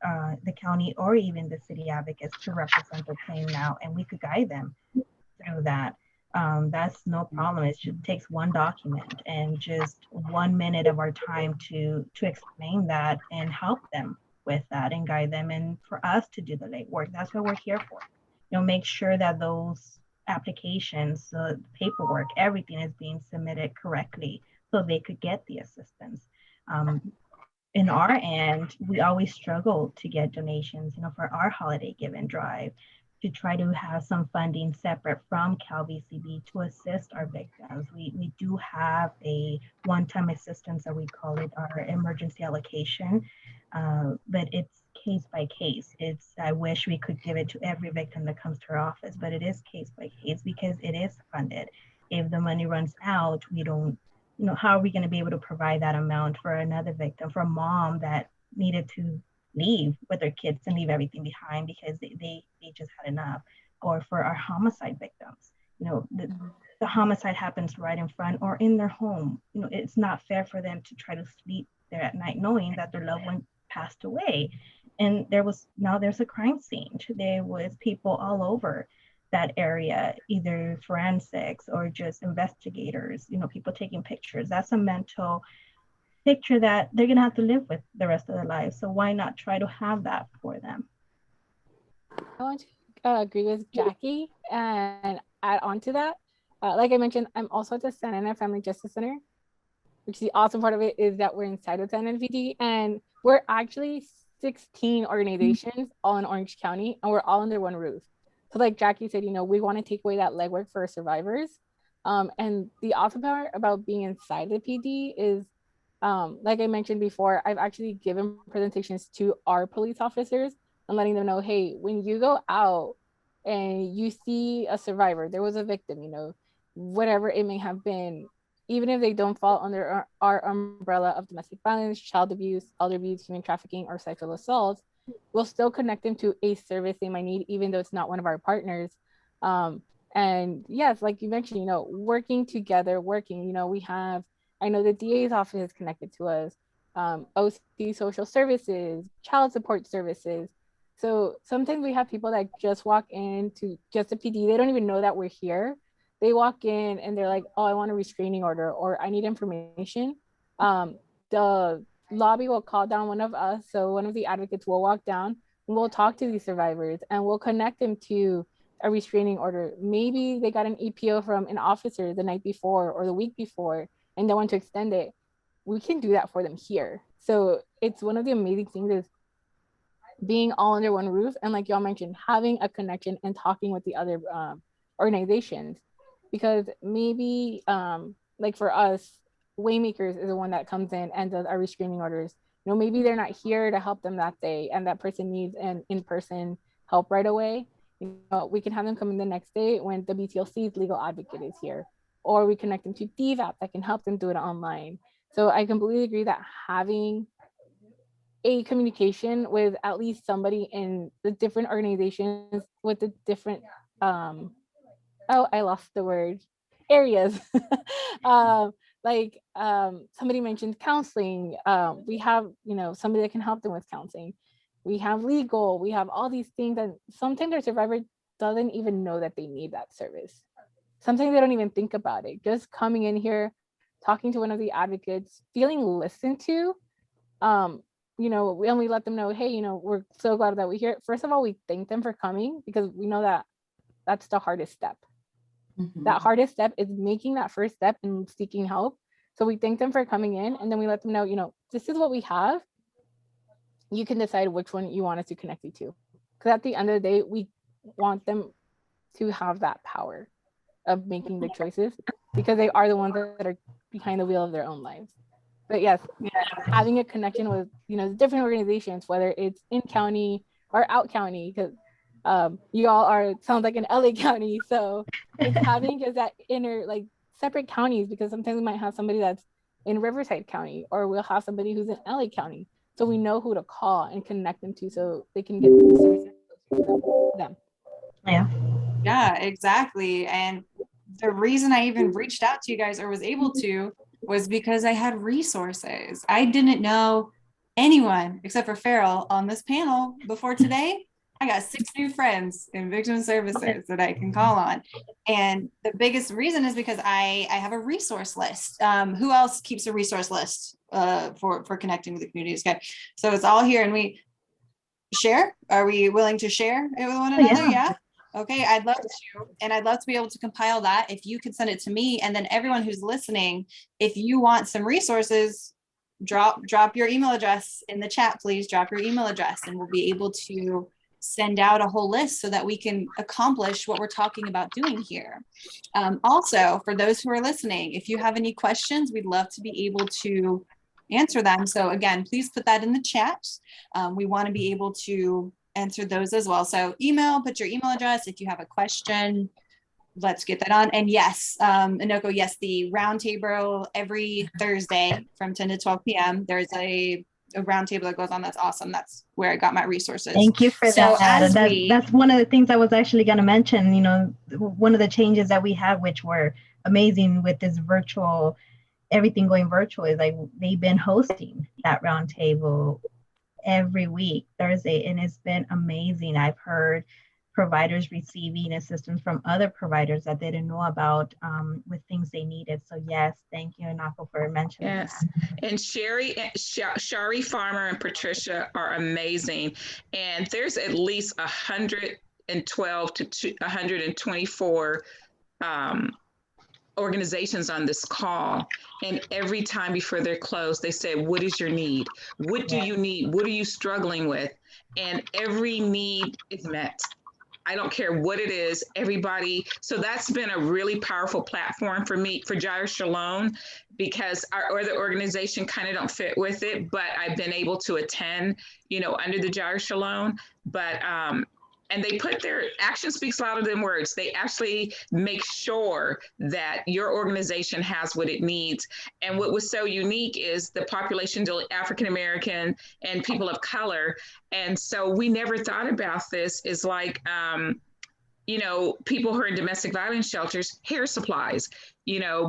the county, or even the city advocates to represent the claim now, and we could guide them through that. That's no problem. It just takes one document and just 1 minute of our time to explain that and help them with that and guide them, and for us to do the legwork. That's what we're here for. You know, make sure that those applications, the paperwork, everything is being submitted correctly so they could get the assistance. In our end, we always struggle to get donations, you know, for our holiday give and drive, to try to have some funding separate from CalVCB to assist our victims. We do have a one-time assistance, that we call it, our emergency allocation, but it's case by case. I wish we could give it to every victim that comes to our office, but it is case by case because it is funded. If the money runs out, we don't, you know, how are we going to be able to provide that amount for another victim, for a mom that needed to leave with their kids and leave everything behind because they just had enough, or for our homicide victims? You know, the homicide happens right in front or in their home. You know, it's not fair for them to try to sleep there at night knowing that their loved one passed away. And there's a crime scene. There was people all over that area, either forensics or just investigators, you know, people taking pictures. That's a mental picture that they're gonna have to live with the rest of their lives. So why not try to have that for them? I want to agree with Jackie and add on to that. Like I mentioned, I'm also at the Santa Ana Family Justice Center, which the awesome part of it is that we're inside of Santa Ana PD, and we're actually 16 organizations all in Orange County, and we're all under one roof. So like Jackie said, we want to take away that legwork for our survivors. And the awesome part about being inside the PD is, like I mentioned before, I've actually given presentations to our police officers and letting them know, hey, when you go out and you see a survivor, there was a victim, whatever it may have been, even if they don't fall under our umbrella of domestic violence, child abuse, elder abuse, human trafficking, or sexual assault, we'll still connect them to a service they might need, even though it's not one of our partners. And yes, like you mentioned, working together, we have, I know the DA's office is connected to us, OC social services, child support services. So sometimes we have people that just walk into just a PD. They don't even know that we're here. They walk in and they're like, oh, I want a restraining order, or I need information. The lobby will call down one of us. So one of the advocates will walk down and we'll talk to these survivors and we'll connect them to a restraining order. Maybe they got an EPO from an officer the night before or the week before and they want to extend it. We can do that for them here. So it's one of the amazing things is being all under one roof. And like y'all mentioned, having a connection and talking with the other organizations, because maybe like for us, Waymakers is the one that comes in and does our restraining orders. Maybe they're not here to help them that day and that person needs an in-person help right away. We can have them come in the next day when WTLC's legal advocate is here, or we connect them to DVAP that can help them do it online. So I completely agree that having a communication with at least somebody in the different organizations with the different, I lost the word, areas. Somebody mentioned counseling. We have, somebody that can help them with counseling. We have legal, we have all these things, and sometimes their survivor doesn't even know that they need that service. Sometimes they don't even think about it. Just coming in here, talking to one of the advocates, feeling listened to, we only let them know, hey, we're so glad that we're here. First of all, we thank them for coming because we know that that's the hardest step. Mm-hmm. That hardest step is making that first step and seeking help. So we thank them for coming in, and then we let them know, this is what we have. You can decide which one you want us to connect you to. Because at the end of the day, we want them to have that power of making the choices because they are the ones that are behind the wheel of their own lives. But yes, having a connection with, different organizations, whether it's in county or out county, because you all are, sounds like an LA county. So it's having just that inner, separate counties, because sometimes we might have somebody that's in Riverside County, or we'll have somebody who's in LA County. So we know who to call and connect them to so they can get them. Yeah, exactly. And the reason I even reached out to you guys or was able to was because I had resources. I didn't know anyone except for Farrell on this panel before today. I got 6 new friends in victim services that I can call on. And the biggest reason is because I have a resource list. Who else keeps a resource list for connecting with the communities? Okay, so it's all here, and we share. Are we willing to share it with one another? Yeah. Okay, I'd love to, and I'd love to be able to compile that. If you could send it to me, and then everyone who's listening, if you want some resources, drop your email address in the chat, please. Drop your email address, and we'll be able to send out a whole list so that we can accomplish what we're talking about doing here. Also, for those who are listening, if you have any questions, we'd love to be able to answer them. So again, please put that in the chat. We want to be able to answer those as well. So put your email address. If you have a question, let's get that on. And yes, Enako, yes, the roundtable every Thursday from 10 to 12 p.m. There's a roundtable that goes on. That's awesome. That's where I got my resources. Thank you for that. That's one of the things I was actually going to mention. One of the changes that we have, which were amazing with this virtual, everything going virtual, is they've been hosting that roundtable every week, Thursday, and it's been amazing. I've heard providers receiving assistance from other providers that they didn't know about with things they needed. So yes, thank you, Enako, for mentioning that. And Shari Farmer and Patricia are amazing. And there's at least 112 to 124 organizations on this call, and every time before they're closed, they say, what is your need? What do you need? What are you struggling with? And every need is met. I don't care what it is, everybody. So that's been a really powerful platform for me, for Jireh Shalom, because our other organization kind of don't fit with it, but I've been able to attend, under the Jireh Shalom. But, and they put their action speaks louder than words. They actually make sure that your organization has what it needs. And what was so unique is the population, African American and people of color. And so we never thought about this is like, people who are in domestic violence shelters, hair supplies,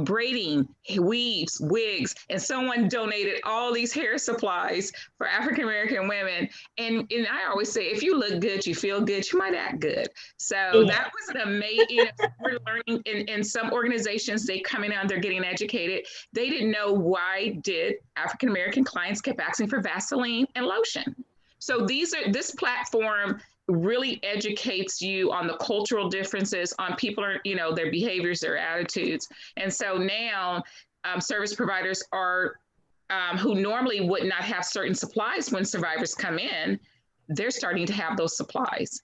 braiding, weaves, wigs, and someone donated all these hair supplies for African American women. And I always say, if you look good, you feel good, you might act good. So that was an amazing, we're learning in some organizations, they come in and they're getting educated. They didn't know why did African American clients kept asking for Vaseline and lotion. So this platform really educates you on the cultural differences, on people, their behaviors, their attitudes. And so now service providers are, who normally would not have certain supplies when survivors come in, they're starting to have those supplies.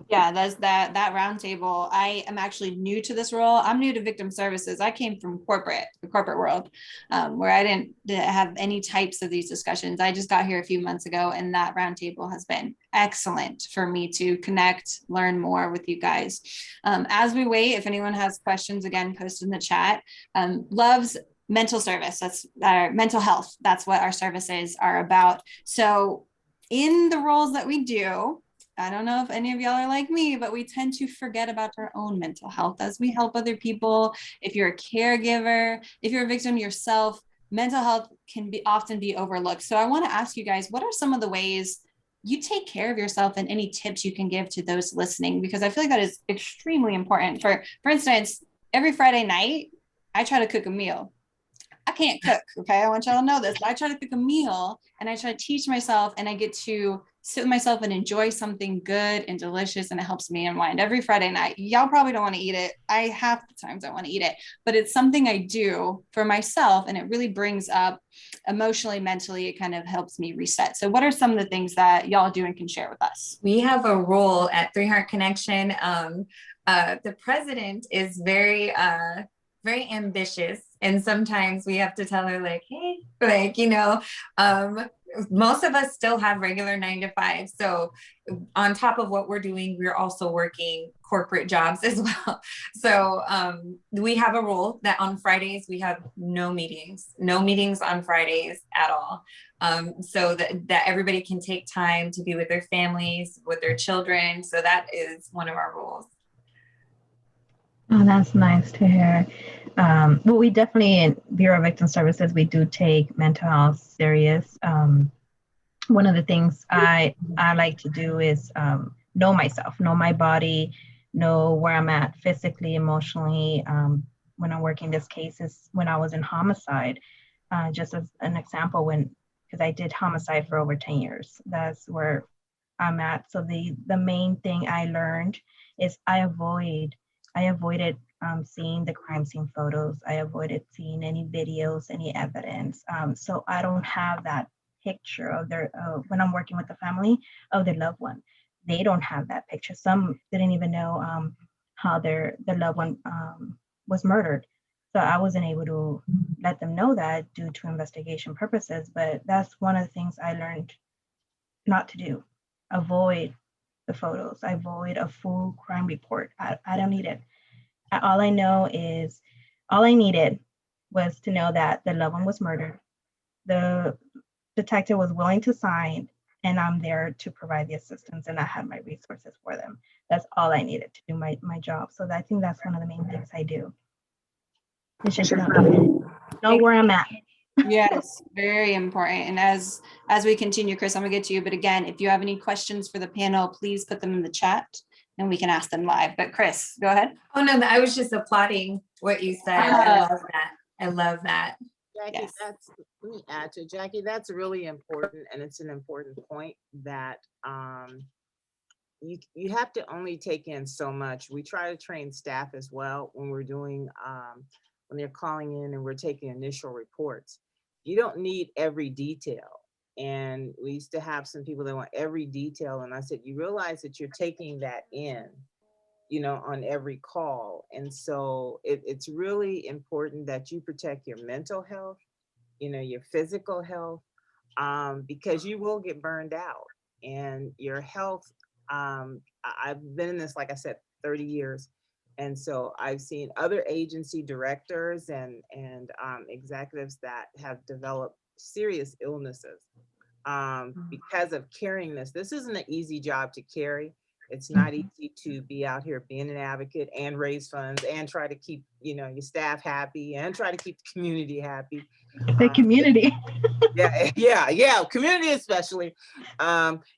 Yeah, that's that roundtable. I am actually new to this role. I'm new to victim services. I came from the corporate world, where I didn't have any types of these discussions. I just got here a few months ago, and that roundtable has been excellent for me to connect, learn more with you guys. As we wait, if anyone has questions, again, post in the chat. LOVS mental service, that's our mental health. That's what our services are about. So in the roles that we do, I don't know if any of y'all are like me, but we tend to forget about our own mental health as we help other people. If you're a caregiver, if you're a victim yourself, mental health can often be overlooked. So I want to ask you guys, what are some of the ways you take care of yourself and any tips you can give to those listening? Because I feel like that is extremely important. For instance, every Friday night, I try to cook a meal. I can't cook, okay? I want y'all to know this. I try to cook a meal and I try to teach myself, and I get to sit with myself and enjoy something good and delicious, and it helps me unwind every Friday night. Y'all probably don't want to eat it. I half the times I want to eat it, but it's something I do for myself, and it really brings up emotionally, mentally, it kind of helps me reset. So what are some of the things that y'all do and can share with us? We have a rule at Three Heart Connection. The president is very ambitious, and sometimes we have to tell her like, hey, most of us still have regular 9 to 5. So on top of what we're doing, we're also working corporate jobs as well. So we have a rule that on Fridays, we have no meetings on Fridays at all. So that everybody can take time to be with their families, with their children. So that is one of our rules. Oh, that's nice to hear. Well, we definitely, in Bureau of Victim Services, we do take mental health serious. One of the things I like to do is know myself, know my body, know where I'm at physically, emotionally. When I'm working this case is when I was in homicide, just as an example, because I did homicide for over 10 years. That's where I'm at. So the main thing I learned is I avoided seeing the crime scene photos. I avoided seeing any videos, any evidence. So I don't have that picture of their, when I'm working with the family of their loved one. They don't have that picture. Some didn't even know how their loved one was murdered. So I wasn't able to let them know that due to investigation purposes, but that's one of the things I learned not to do. Avoid the photos, avoid a full crime report. I don't need it. All I needed was to know that the loved one was murdered. The detective was willing to sign, and I'm there to provide the assistance, and I had my resources for them. That's all I needed to do my job. So I think that's one of the main things I do. It's just know where I'm at. Yes, very important. And as we continue, Chris, I'm gonna get to you. But again, if you have any questions for the panel, please put them in the chat and we can ask them live. But Chris, go ahead. Oh no, I was just applauding what you said. I love that. Jackie, Yes. let me add to Jackie, that's really important, and it's an important point that you have to only take in so much. We try to train staff as well when we're doing when they're calling in and we're taking initial reports. You don't need every detail. And we used to have some people that want every detail. And I said, you realize that you're taking that in, on every call. And so it's really important that you protect your mental health, your physical health, because you will get burned out. And your health, I've been in this, like I said, 30 years. And so I've seen other agency directors and executives that have developed serious illnesses because of carrying this. This isn't an easy job to carry. It's not easy to be out here being an advocate and raise funds and try to keep, your staff happy and try to keep the community happy. The community. Yeah, community especially.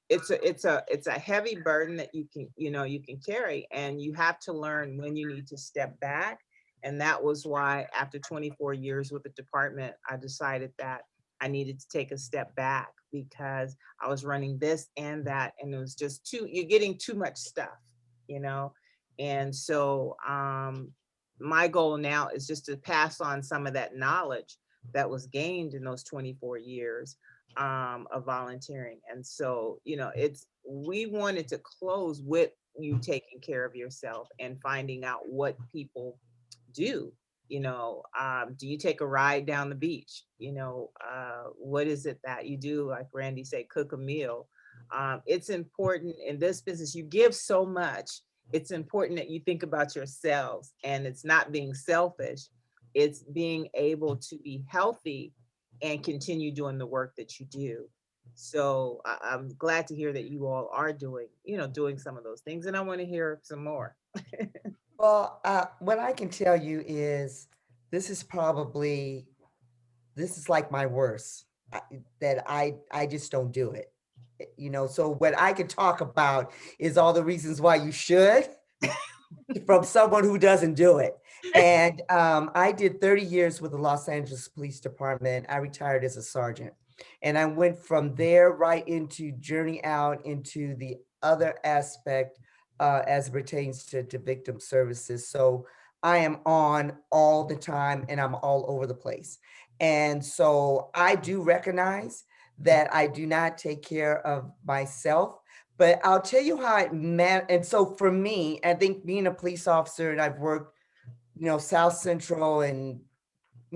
It's a heavy burden that you can carry, and you have to learn when you need to step back. And that was why after 24 years with the department, I decided that I needed to take a step back, because I was running this and that, and it was just you're getting too much stuff, And so my goal now is just to pass on some of that knowledge that was gained in those 24 years of volunteering. And so, we wanted to close with you taking care of yourself and finding out what people do. Do you take a ride down the beach? What is it that you do? Like Randy said, cook a meal. It's important in this business. You give so much. It's important that you think about yourselves, and it's not being selfish. It's being able to be healthy and continue doing the work that you do. So I'm glad to hear that you all are doing some of those things. And I want to hear some more. Well, what I can tell you is this is like my worst, that I just don't do it. So what I can talk about is all the reasons why you should from someone who doesn't do it. And I did 30 years with the Los Angeles Police Department. I retired as a sergeant. And I went from there right into journey out into the other aspect as it pertains to victim services. So I am on all the time, and I'm all over the place. And so I do recognize that I do not take care of myself, but I'll tell you how it meant. And so for me, I think being a police officer, and I've worked, South Central, and,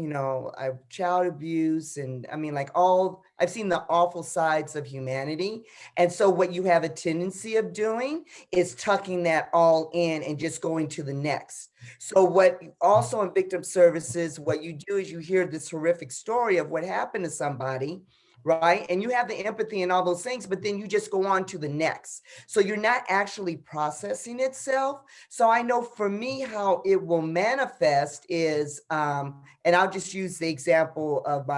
I've child abuse, and I mean, I've seen the awful sides of humanity. And so what you have a tendency of doing is tucking that all in and just going to the next. So what also in victim services, what you do is you hear this horrific story of what happened to somebody, right? And you have the empathy and all those things, but then you just go on to the next. So you're not actually processing itself. So I know for me, how it will manifest is, and I'll just use the example of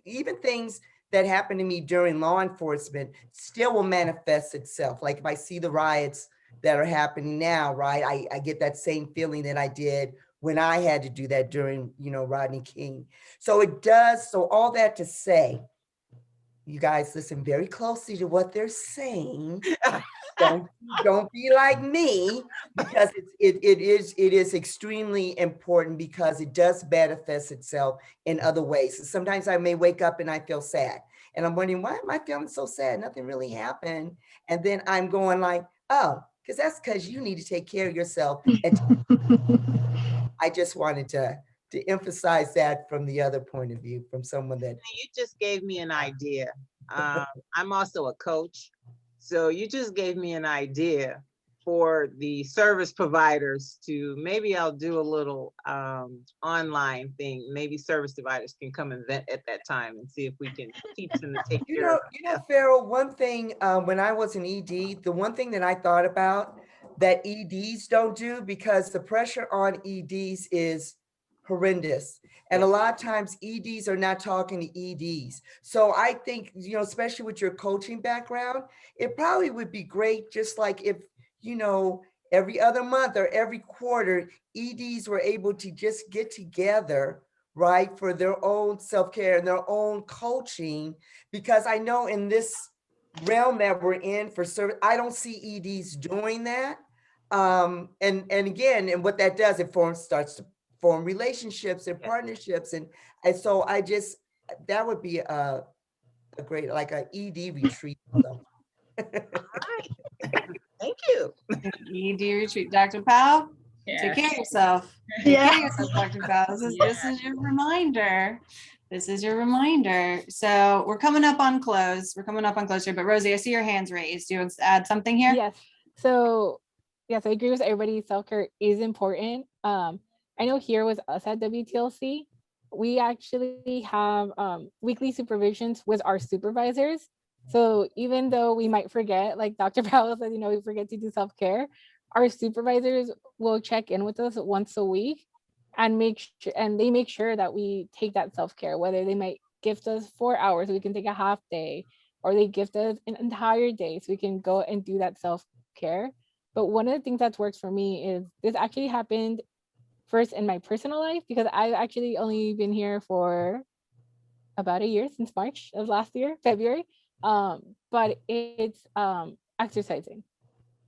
even things that happened to me during law enforcement still will manifest itself. Like if I see the riots that are happening now, right? I get that same feeling that I did when I had to do that during, Rodney King. So it does. So all that to say, you guys listen very closely to what they're saying. Don't be like me, because it is extremely important, because it does manifest itself in other ways. And sometimes I may wake up and I feel sad, and I'm wondering, why am I feeling so sad? Nothing really happened. And then I'm going like, oh, because you need to take care of yourself. And I just wanted to emphasize that from the other point of view, from someone that you just gave me an idea. I'm also a coach. So you just gave me an idea for the service providers to, maybe I'll do a little online thing. Maybe service providers can come and vent at that time and see if we can teach them to take care of it. Farrell, one thing, when I was an ED, the one thing that I thought about that EDs don't do, because the pressure on EDs is horrendous. And a lot of times EDs are not talking to EDs. So I think, especially with your coaching background, it probably would be great, just like if, every other month or every quarter, EDs were able to just get together, right, for their own self-care and their own coaching. Because I know in this realm that we're in for service, I don't see EDs doing that. And again, and what that does, it starts to form relationships and partnerships. And so that would be a great, like a ED retreat for them. All right. Thank you. ED retreat. Dr. Powell, take care of yourself. Take care of yourself, Dr. Powell. This is your reminder. This is your reminder. So we're coming up on close. We're coming up on close here, but Rosie, I see your hands raised. Do you want to add something here? Yes. So yes, I agree with everybody. Self-care is important. I know here with us at WTLC, we actually have weekly supervisions with our supervisors. So even though we might forget, like Dr. Powell said, we forget to do self-care, our supervisors will check in with us once a week and they make sure that we take that self-care, whether they might gift us 4 hours, so we can take a half day, or they gift us an entire day so we can go and do that self-care. But one of the things that's worked for me is this actually happened first in my personal life, because I've actually only been here for about a year, since March of last year, February. But it's exercising,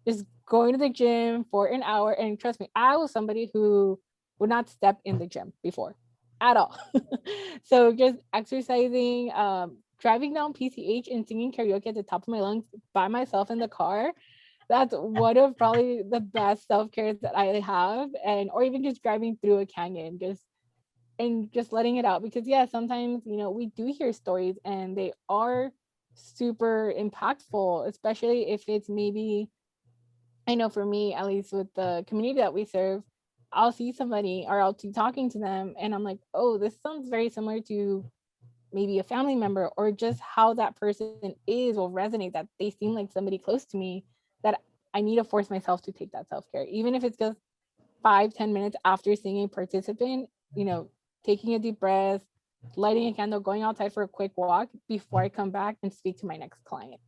just going to the gym for an hour. And trust me, I was somebody who would not step in the gym before at all. So just exercising, driving down PCH and singing karaoke at the top of my lungs by myself in the car. That's one of probably the best self-care that I have. Or even just driving through a canyon, just letting it out. Because yeah, sometimes, we do hear stories and they are super impactful, especially if it's maybe, I know for me, at least with the community that we serve, I'll see somebody or I'll be talking to them and I'm like, oh, this sounds very similar to maybe a family member, or just how that person is will resonate, that they seem like somebody close to me, that I need to force myself to take that self-care, even if it's just 5-10 minutes after seeing a participant, taking a deep breath, lighting a candle, going outside for a quick walk before I come back and speak to my next client.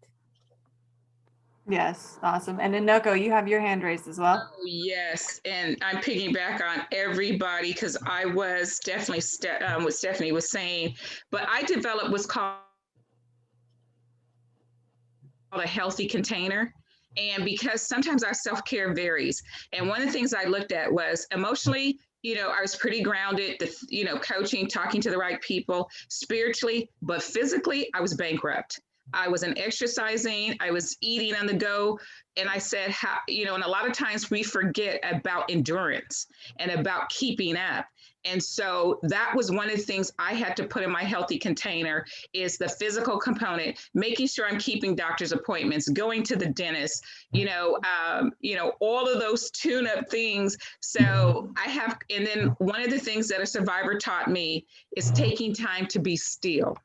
Yes, awesome. And Enako, you have your hand raised as well. Oh, yes, and I'm picking back on everybody because I was definitely what Stephany was saying, but I developed what's called a healthy container. And because sometimes our self-care varies. And one of the things I looked at was emotionally, I was pretty grounded, coaching, talking to the right people, spiritually, but physically, I was bankrupt. I wasn't exercising, I was eating on the go. And I said, and a lot of times we forget about endurance and about keeping up. And so that was one of the things I had to put in my healthy container, is the physical component, making sure I'm keeping doctor's appointments, going to the dentist, all of those tune-up things. So and then one of the things that a survivor taught me is taking time to be still.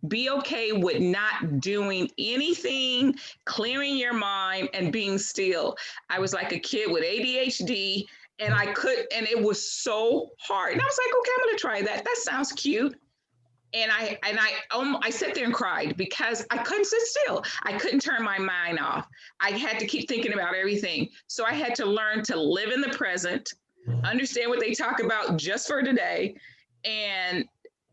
Be okay with not doing anything, clearing your mind and being still. I was like a kid with ADHD and and it was so hard. And I was like, okay, I'm going to try that. That sounds cute. And I sat there and cried because I couldn't sit still. I couldn't turn my mind off. I had to keep thinking about everything. So I had to learn to live in the present, understand what they talk about just for today. And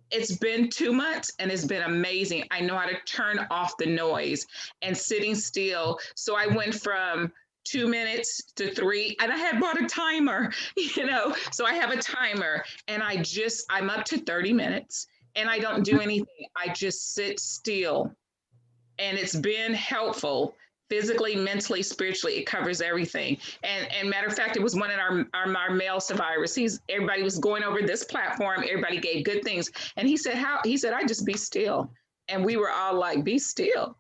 it's been 2 months and it's been amazing. I know how to turn off the noise and sitting still. So I went from 2 minutes to 3, and I had bought a timer, so I have a timer and I'm up to 30 minutes and I don't do anything. I just sit still, and it's been helpful. Physically, mentally, spiritually, it covers everything. And matter of fact, it was one of our male survivors. Everybody was going over this platform. Everybody gave good things. And he said, I just be still. And we were all like, be still.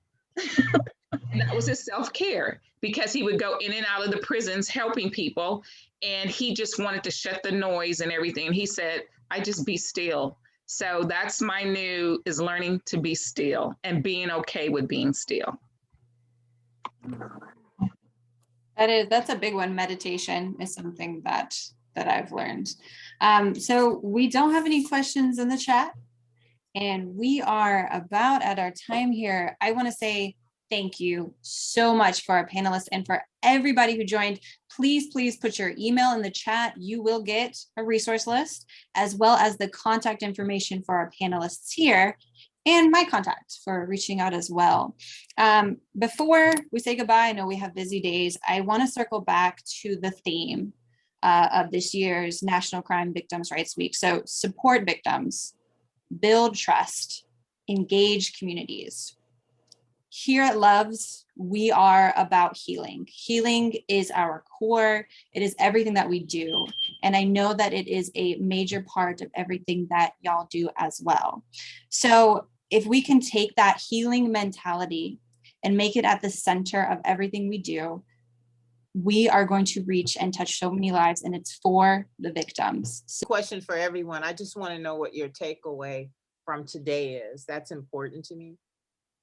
And that was his self-care, because he would go in and out of the prisons helping people. And he just wanted to shut the noise and everything. And he said, I just be still. So that's my new, is learning to be still and being okay with being still. That's a big one. Meditation is something that I've learned. So we don't have any questions in the chat, and we are about at our time here. I want to say thank you so much for our panelists and for everybody who joined. Please put your email in the chat. You will get a resource list, as well as the contact information for our panelists here, and my contact for reaching out as well. Before we say goodbye, I know we have busy days. I want to circle back to the theme of this year's National Crime Victims' Rights Week. So support victims, build trust, engage communities. Here at LOVS, we are about healing. Healing is our core. It is everything that we do. And I know that it is a major part of everything that y'all do as well. So if we can take that healing mentality and make it at the center of everything we do, we are going to reach and touch so many lives, and it's for the victims. Question for everyone. I just want to know what your takeaway from today is. That's important to me.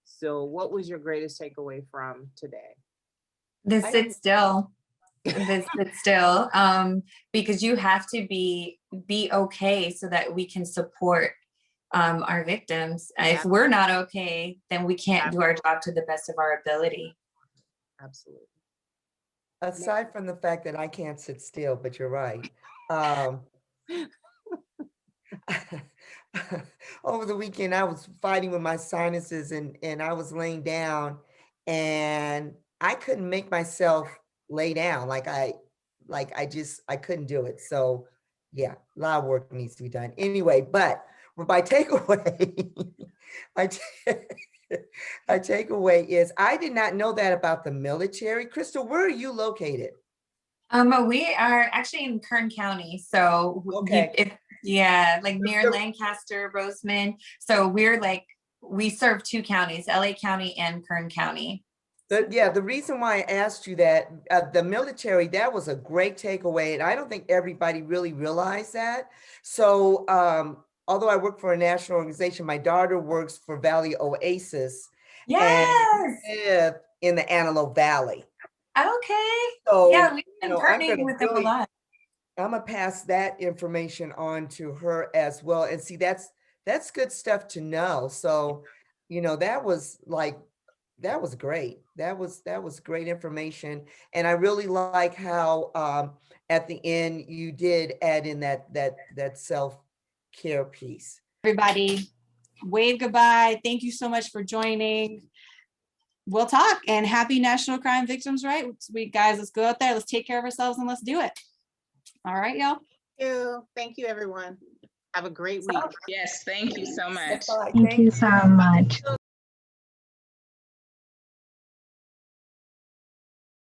So what was your greatest takeaway from today? This sit still. This sit still. Because you have to be okay so that we can support our victims. If we're not okay, then we can't do our job to the best of our ability. Absolutely. Aside from the fact that I can't sit still, but you're right. Over the weekend, I was fighting with my sinuses and I was laying down and I couldn't make myself lay down. I couldn't do it. So yeah, a lot of work needs to be done. Anyway, but my takeaway, my takeaway is I did not know that about the military. Crystal, where are you located? We are actually in Kern County. So okay. Like near Lancaster, Roseman. So we serve 2 counties, LA County and Kern County. The reason why I asked you that, the military, that was a great takeaway. And I don't think everybody really realized that. So although I work for a national organization, my daughter works for Valley Oasis. Yes. And live in the Antelope Valley. Okay. So yeah, we've been partnering with them a lot. I'm gonna pass that information on to her as well. And see, that's good stuff to know. So, that was great. That was great information. And I really like how at the end you did add in that self-care piece. Everybody, wave goodbye. Thank you so much for joining. We'll talk, and happy National Crime Victims' Rights Week, guys. Let's go out there. Let's take care of ourselves and let's do it. All right, y'all. Thank you, everyone. Have a great week. Yes, thank you so much. Thank you so much.